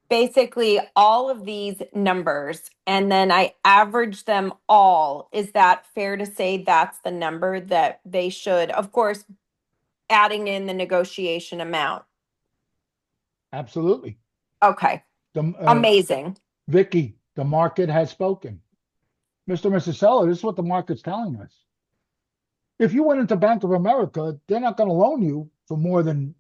basically all of these numbers and then I average them all, is that fair to say that's the number that they should, of course, adding in the negotiation amount? Absolutely. Okay. Amazing. Vicky, the market has spoken. Mr. and Mrs. Seller, this is what the market's telling us. If you went into Bank of America, they're not going to loan you for more than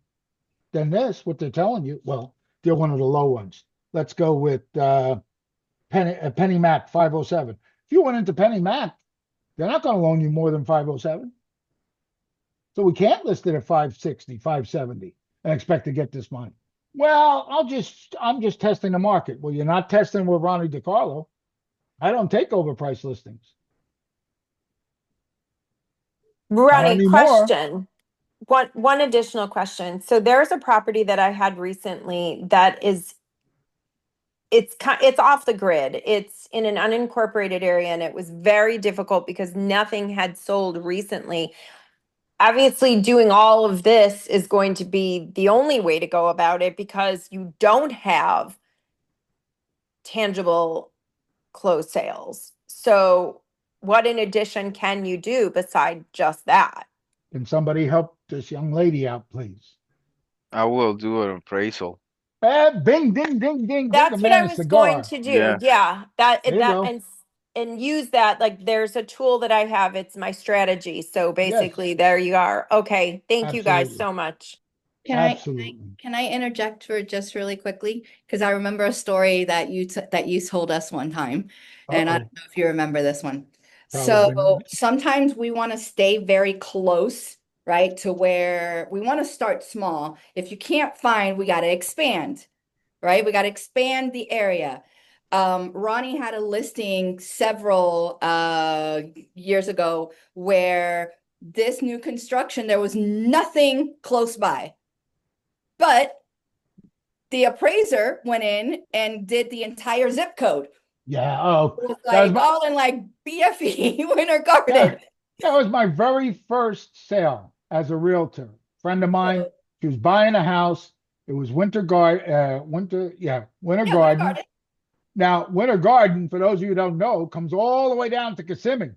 this, what they're telling you. Well, they're one of the low ones. Let's go with Penny Mac 507. If you went into Penny Mac, they're not going to loan you more than 507. So we can't list it at 560, 570 and expect to get this money. Well, I'm just testing the market. Well, you're not testing with Ronnie DiCarlo. I don't take overpriced listings. Ronnie, question. One additional question. So there's a property that I had recently that is, it's off the grid. It's in an unincorporated area, and it was very difficult because nothing had sold recently. Obviously, doing all of this is going to be the only way to go about it because you don't have tangible closed sales. So what in addition can you do beside just that? Can somebody help this young lady out, please? I will do an appraisal. Bing, ding, ding, ding. That's what I was going to do. Yeah. That and use that. Like there's a tool that I have. It's my strategy. So basically there you are. Okay. Thank you guys so much. Can I interject for just really quickly? Because I remember a story that you told us one time, and I don't know if you remember this one. So sometimes we want to stay very close, right, to where we want to start small. If you can't find, we got to expand, right? We got to expand the area. Ronnie had a listing several years ago where this new construction, there was nothing close by. But the appraiser went in and did the entire zip code. Yeah. Oh, it was like all in like BFE Winter Garden. That was my very first sale as a realtor. Friend of mine, she was buying a house. It was Winter Garden. Winter Garden. Now, Winter Garden, for those of you who don't know, comes all the way down to Kissimmee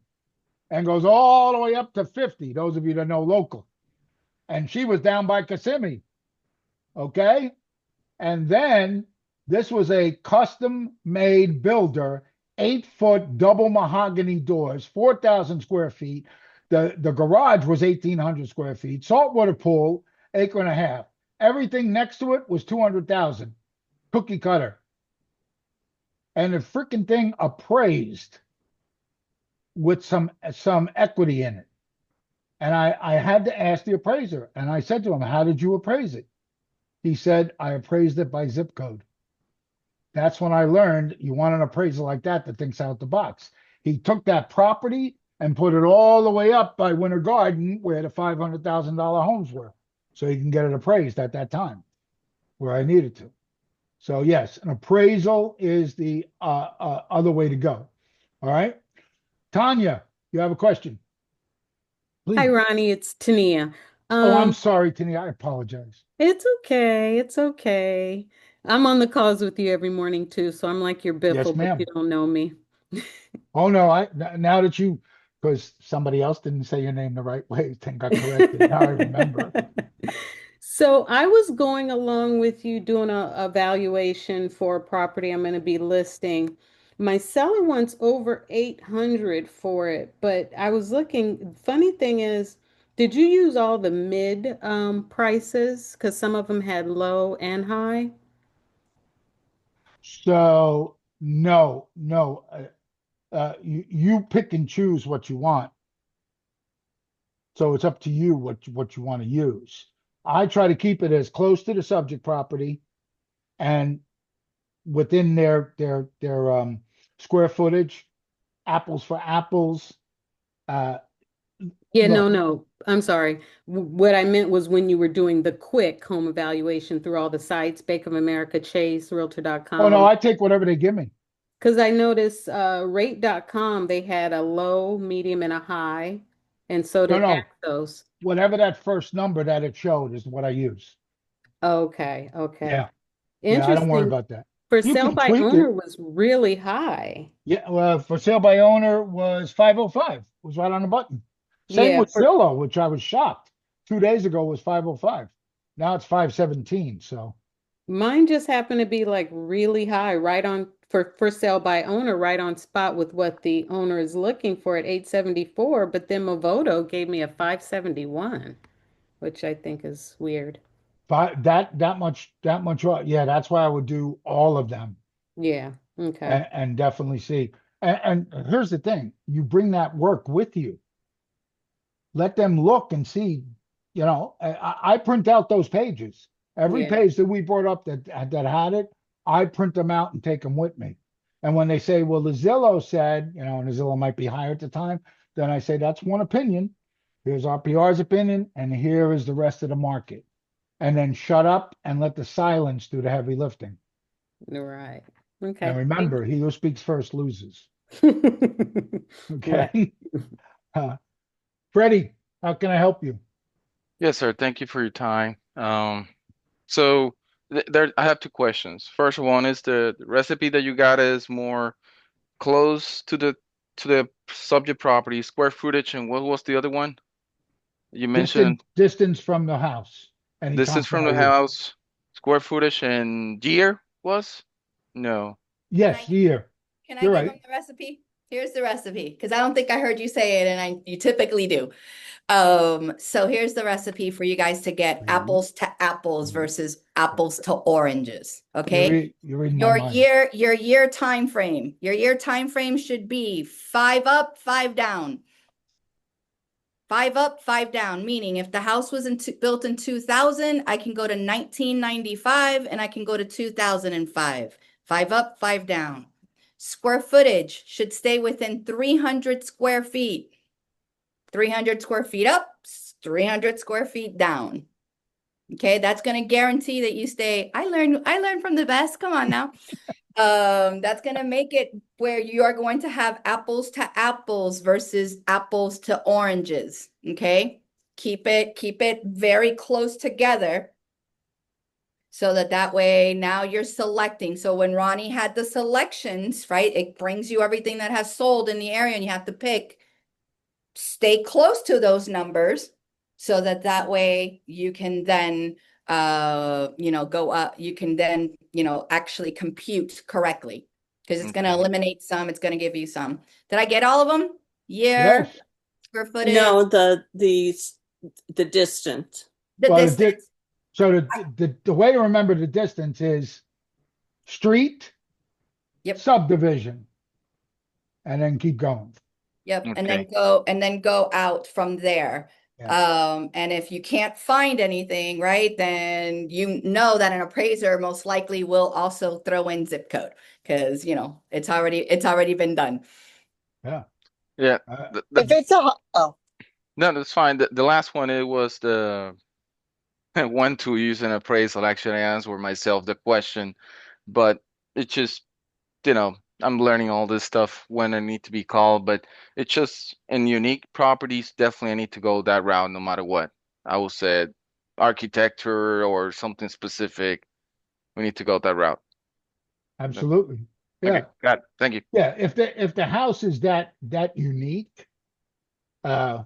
and goes all the way up to 50. Those of you that know local. And she was down by Kissimmee. Okay. And then this was a custom made builder, 8-foot double mahogany doors, 4,000 square feet. The garage was 1,800 square feet, saltwater pool, acre and a half. Everything next to it was 200,000, cookie cutter. And the freaking thing appraised with some equity in it. And I had to ask the appraiser, and I said to him, how did you appraise it? He said, I appraised it by zip code. That's when I learned you want an appraiser like that thinks out the box. He took that property and put it all the way up by Winter Garden where the $500,000 homes were. So he can get it appraised at that time where I needed to. So yes, an appraisal is the other way to go. All right. Tanya, you have a question? Please. Hi, Ronnie. It's Tania. I'm sorry, Tania. I apologize. It's okay. It's okay. I'm on the calls with you every morning too, so I'm like your Biffle, but you don't know me. Oh no, now that because somebody else didn't say your name the right way, I got corrected. Now I remember. So I was going along with you doing a evaluation for a property I'm going to be listing. My seller wants over 800 for it, but I was looking, funny thing is, did you use all the mid prices? Because some of them had low and high. So no. You pick and choose what you want. So it's up to you what you want to use. I try to keep it as close to the subject property and within their square footage, apples for apples. Yeah, Look, no. I'm sorry. What I meant was when you were doing the quick home evaluation through all the sites, Bank of America, Chase, oh no, Realtor.com. I take whatever they give me. Because I noticed Rate.com, they had a low, medium, and a high. And so did No. Axos. Whatever that first number that it showed is what I use. Okay. Yeah. Yeah, I don't worry Interesting. about that. For You sale can by tweak owner it. was really high. Yeah, well, for sale by owner was 505. Was right on the button. Same Yeah, with Zillow, which I was shocked. 2 days ago was 505. Now it's 517. So mine just happened to be like really high, right on for sale by owner, right on spot with what the owner is looking for at 874. But then Movoto gave me a 571, which I think is weird. that much, yeah, that's why I would do all of them Yeah. Okay. and definitely see. And here's the thing, you bring that work with you. Let them look and see, I print out those pages. Every Yeah. page that we brought up that had it, I print them out and take them with me. And when they say, well, the Zillow said, and the Zillow might be higher at the time, then I say, that's one opinion. Here's RPR's opinion, and here is the rest of the market. And then shut up and let the silence do the heavy lifting. Right. And Okay. remember, he who speaks first loses. Right. Okay. Freddie, how can I help you? Yes, sir. Thank you for your time. So there, I have two questions. First one is the recipe that you got is more close to the subject property, square footage, and what was the other one? You mentioned Distance from the house. distance Anytime from from the our roof. house, square footage, and year was? No. Yes, year. Can I You're give right. them the recipe? Here's the recipe, because I don't think I heard you say it, and you typically do. So here's the recipe for you guys to get apples to apples versus apples to oranges. Okay. You're reading my mind. Your year time frame. Your year time frame should be 5 up, 5 down. 5 up, 5 down, meaning if the house was built in 2000, I can go to 1995 and I can go to 2005. 5 up, 5 down. Square footage should stay within 300 square feet. 300 square feet up, 300 square feet down. Okay, that's going to guarantee that you stay. I learned from the best. Come on now. That's going to make it where you are going to have apples to apples versus apples to oranges. Okay, keep it very close together so that way now you're selecting. So when Ronnie had the selections, right, it brings you everything that has sold in the area and you have to pick. Stay close to those numbers so that way you can then go up, you can then actually compute correctly, because it's going to eliminate some, it's going to give you some. Did I get all of them? Year, Yes. square footage? No, the distance. Distance. So the way to remember the distance is street, subdivision, and then keep going. Yep. Okay. And then go out from there. And if you can't find anything, right, then you know that an appraiser most likely will also throw in zip code, because it's already been done. Yeah. Yeah. If it's a No, that's fine. The last one, it was the one to use an appraisal. Actually, I answered myself the question, but it's just, I'm learning all this stuff when I need to be called, but it's just in unique properties, definitely I need to go that route no matter what. I will say architecture or something specific. We need to go that route. Absolutely. Yeah. Okay, got it. Thank you. Yeah. If the house is that unique, what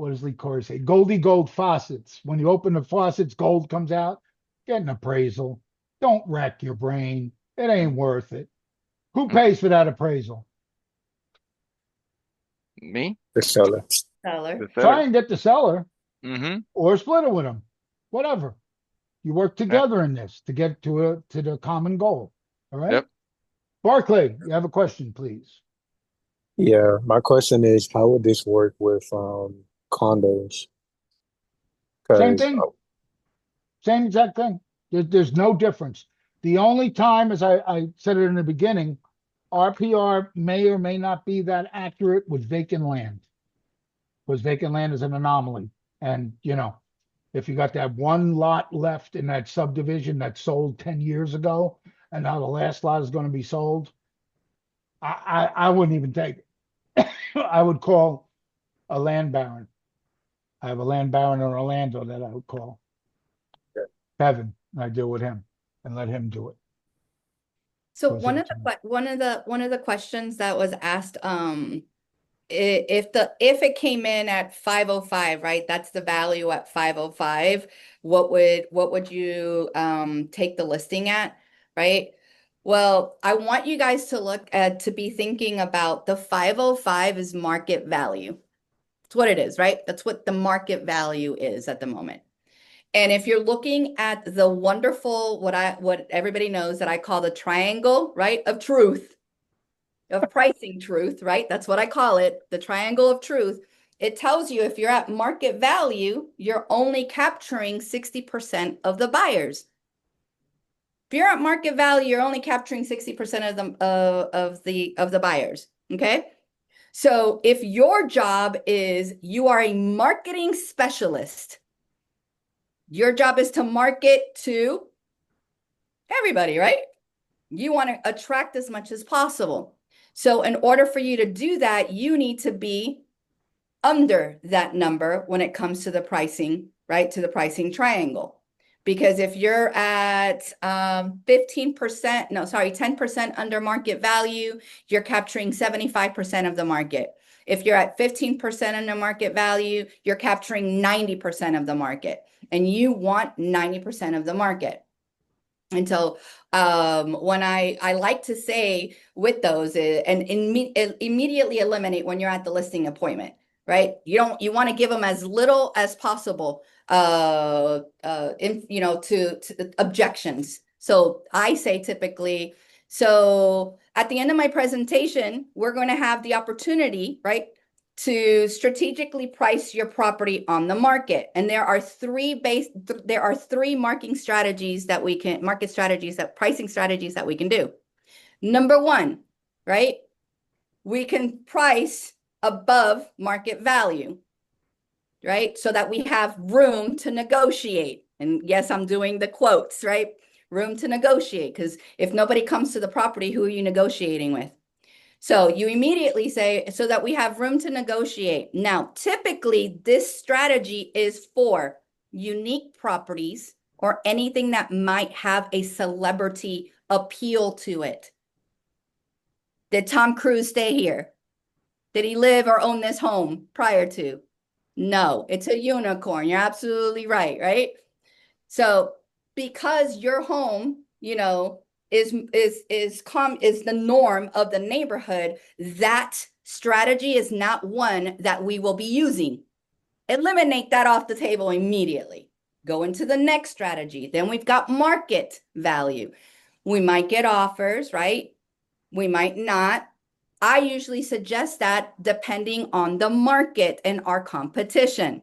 does Lee Corey say? Goldie gold faucets. When you open the faucets, gold comes out. Get an appraisal. Don't wreck your brain. It ain't worth it. Who pays for that appraisal? Me? The seller. Seller. The Try seller. and get the seller Mm-hmm. or split it with them. Whatever. You work together in this to get to the common goal. All right. Yep. Barclay, you have a question, please. Yeah, my question is, how would this work with condos? Same Because thing. Same exact thing. There's no difference. The only time, as I said it in the beginning, RPR may or may not be that accurate with vacant land. Because vacant land is an anomaly. And, you know, if you got that one lot left in that subdivision that sold 10 years ago, and now the last lot is going to be sold, I wouldn't even take it. I would call a land baron. I have a land baron in Orlando that I would call. Kevin, and I deal with him and let him do it. So Goes one in of to the me. one of the questions that was asked, if it came in at 505, right? That's the value at 505. What would you take the listing at, right? Well, I want you guys to look at to be thinking about the 505 is market value. It's what it is, right? That's what the market value is at the moment. And if you're looking at the wonderful, what everybody knows that I call the triangle, right, of truth, of pricing truth, right? That's what I call it, the triangle of truth. It tells you if you're at market value, you're only capturing 60% of the buyers. If you're at market value, you're only capturing 60% of the buyers. Okay. So if your job is you are a marketing specialist, your job is to market to everybody, right? You want to attract as much as possible. So in order for you to do that, you need to be under that number when it comes to the pricing, right? To the pricing triangle. Because if you're at 15%, no, sorry, 10% under market value, you're capturing 75% of the market. If you're at 15% under market value, you're capturing 90% of the market. And you want 90% of the market. And so when I like to say with those and immediately eliminate when you're at the listing appointment, right? You want to give them as little as possible to objections. So I say typically, so at the end of my presentation, we're going to have the opportunity, right, to strategically price your property on the market. And there are three market strategies that we can pricing strategies that we can do. Number one, right? We can price above market value, right? So that we have room to negotiate. And yes, I'm doing the quotes, right? Room to negotiate, because if nobody comes to the property, who are you negotiating with? So you immediately say, so that we have room to negotiate. Now, typically, this strategy is for unique properties or anything that might have a celebrity appeal to it. Did Tom Cruise stay here? Did he live or own this home prior to? No, it's a unicorn. You're absolutely right, right? So because your home, is the norm of the neighborhood, that strategy is not one that we will be using. Eliminate that off the table immediately. Go into the next strategy. Then we've got market value. We might get offers, right? We might not. I usually suggest that depending on the market and our competition.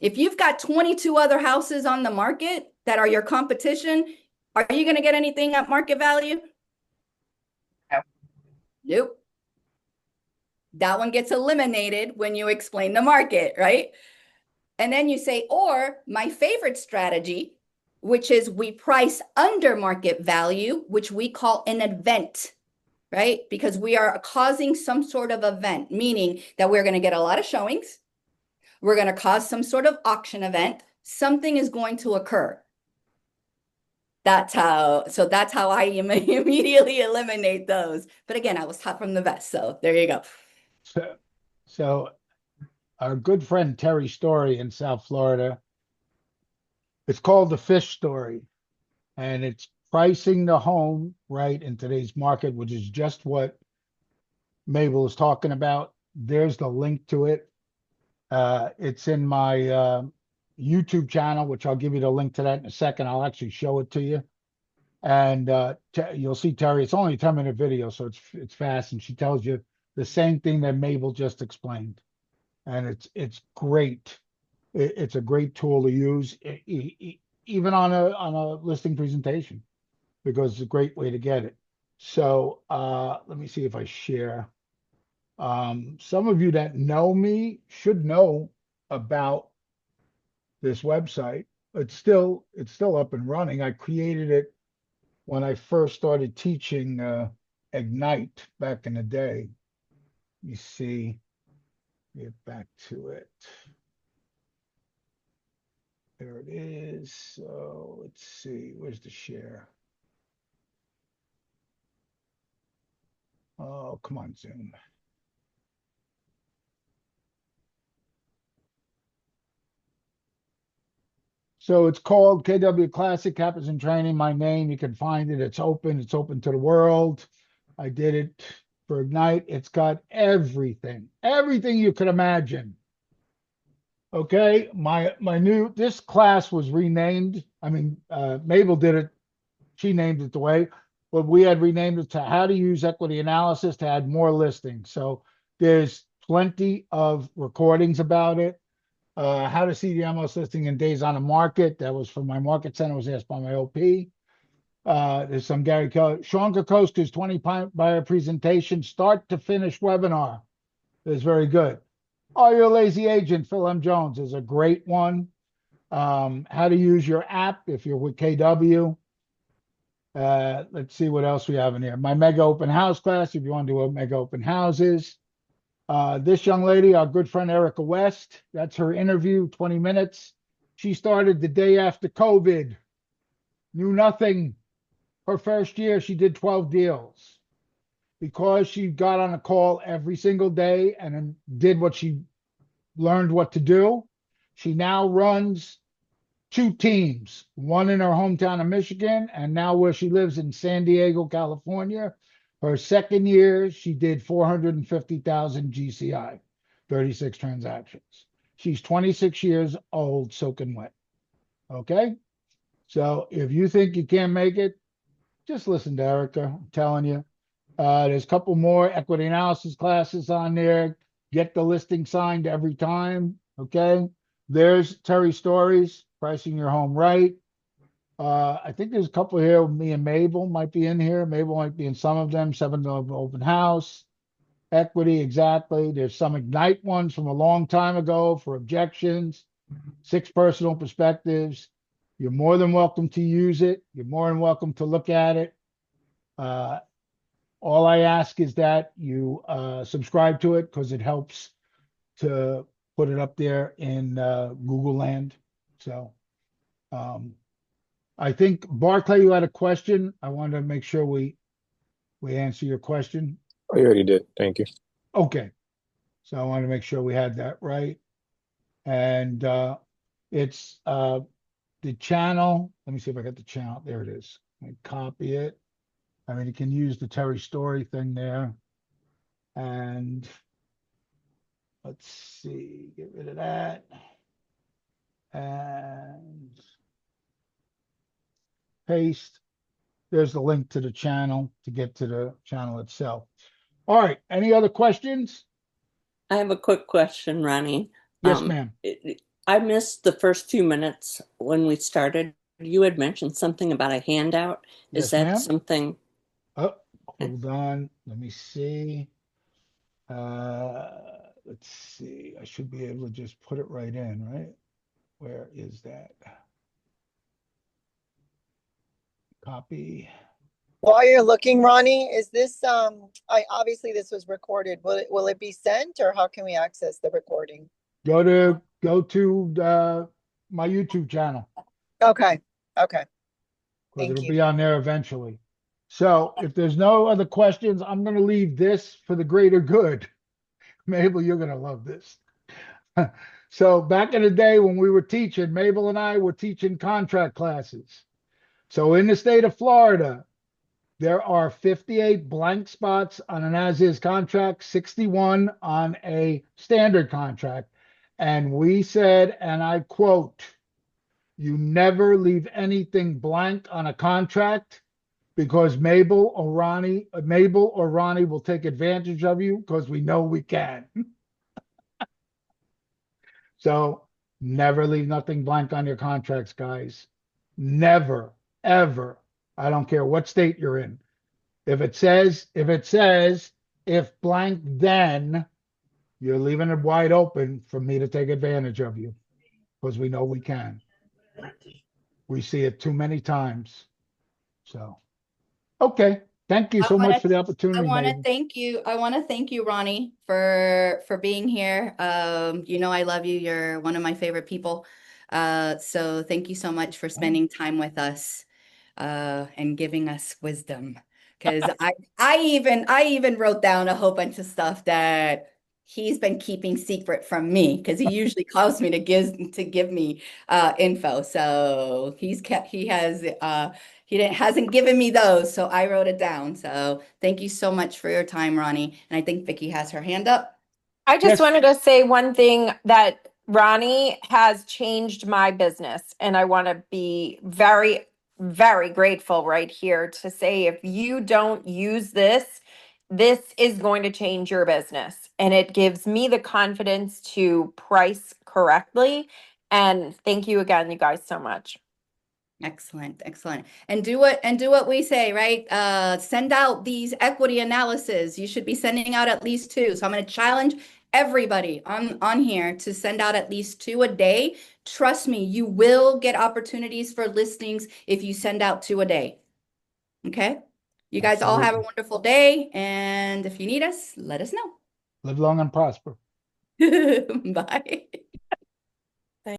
If you've got 22 other houses on the market that are your competition, are you going to get anything at market value? Nope. That one gets eliminated when you explain the market, right? And then you say, or my favorite strategy, which is we price under market value, which we call an event, right? Because we are causing some sort of event, meaning that we're going to get a lot of showings. We're going to cause some sort of auction event. Something is going to occur. That's how I immediately eliminate those. But again, I was taught from the best. So there you go. So our good friend Terry Story in South Florida, it's called The Fish Story. And it's pricing the home right in today's market, which is just what Mabel is talking about. There's the link to it. It's in my YouTube channel, which I'll give you the link to that in a second. I'll actually show it to you. And you'll see Terry, it's only a 10-minute video, so it's fast, and she tells you the same thing that Mabel just explained. And it's great. It's a great tool to use, even on a listing presentation, because it's a great way to get it. So let me see if I share. Some of you that know me should know about this website. It's still up and running. I created it when I first started teaching Ignite back in the day. Let me see. Get back to it. There it is. So let's see. Where's the share? Oh, come on, Zoom. So it's called KW Classic Captains in Training. My name, you can find it. It's open. It's open to the world. I did it for Ignite. It's got everything you could imagine. Okay, this class was renamed. I mean, Mabel did it. She named it the way, but we had renamed it to How to Use Equity Analysis to Add More Listings. So there's plenty of recordings about it. How to see the MLS listing in days on the market. That was from my market center. Was asked by my OP. There's some Gary Keller. Sean Kokoska's 20 buyer presentation, start to finish webinar. It's very good. Are You a Lazy Agent? Phil M. Jones is a great one. How to use your app if you're with KW. Let's see what else we have in here. My mega open house class, if you want to do a mega open houses. This young lady, our good friend Erica West, that's her interview, 20 minutes. She started the day after COVID, knew nothing. Her first year, she did 12 deals because she got on a call every single day and did what she learned what to do. She now runs 2 teams, one in her hometown of Michigan, and now where she lives in San Diego, California. Her second year, she did 450,000 GCI, 36 transactions. She's 26 years old, soaking wet. Okay? So if you think you can't make it, just listen to Erica. I'm telling you. There's a couple more equity analysis classes on there. Get the listing signed every time. Okay? There's Terry Stories, pricing your home right. I think there's a couple here. Me and Mabel might be in here. Mabel might be in some of them. 7 of open house. Equity, exactly. There's some Ignite ones from a long time ago for objections. 6 personal perspectives. You're more than welcome to use it. You're more than welcome to look at it. All I ask is that you subscribe to it because it helps to put it up there in Google land. So I think, Barclay, you had a question. I wanted to make sure we answer your question. I already did. Thank you. Okay. So I wanted to make sure we had that right. And it's the channel. Let me see if I got the channel. There it is. I copy it. I mean, you can use the Terry Story thing there. And let's see, get rid of that. And paste. There's the link to the channel to get to the channel itself. All right. Any other questions? I have a quick question, Ronnie. Yes, ma'am. I missed the first 2 minutes when we started. You had mentioned something about a handout. Is Yes, that ma'am. something? Oh, hold on. Let me see. Let's see. I should be able to just put it right in, right? Where is that? Copy. While you're looking, Ronnie, is this obviously this was recorded. Will it be sent, or how can we access the recording? Go to my YouTube channel. Okay. Because it'll be on there eventually. So if there's no other questions, I'm going to leave this for the greater good. Mabel, you're going to love this. So back in the day when we were teaching, Mabel and I were teaching contract classes. So in the state of Florida, there are 58 blank spots on an as-is contract, 61 on a standard contract. And we said, and I quote, you never leave anything blank on a contract because Mabel or Ronnie will take advantage of you because we know we can. So never leave nothing blank on your contracts, guys. Never, ever. I don't care what state you're in. If it says, if blank, then you're leaving it wide open for me to take advantage of you because we know we can. We see it too many times. So, okay. Thank you so much for the opportunity, Mabel. I want to thank you, Ronnie, for being here. You know I love you. You're one of my favorite people. So thank you so much for spending time with us and giving us wisdom. Because I even wrote down a whole bunch of stuff that he's been keeping secret from me because he usually calls me to give me info. So he hasn't given me those, so I wrote it down. So thank you so much for your time, Ronnie. And I think Vicky has her hand up. I just wanted to say one thing, that Ronnie has changed my business, and I want to be very, very grateful right here to say if you don't use this, this is going to change your business. And it gives me the confidence to price correctly. And thank you again, you guys, so much. Excellent, excellent. And do what we say, right? Send out these equity analysis. You should be sending out at least 2. So I'm going to challenge everybody on here to send out at least 2 a day. Trust me, you will get opportunities for listings if you send out 2 a day. Okay? You guys all have a wonderful day, and if you need us, let us know. Live long and prosper. Bye.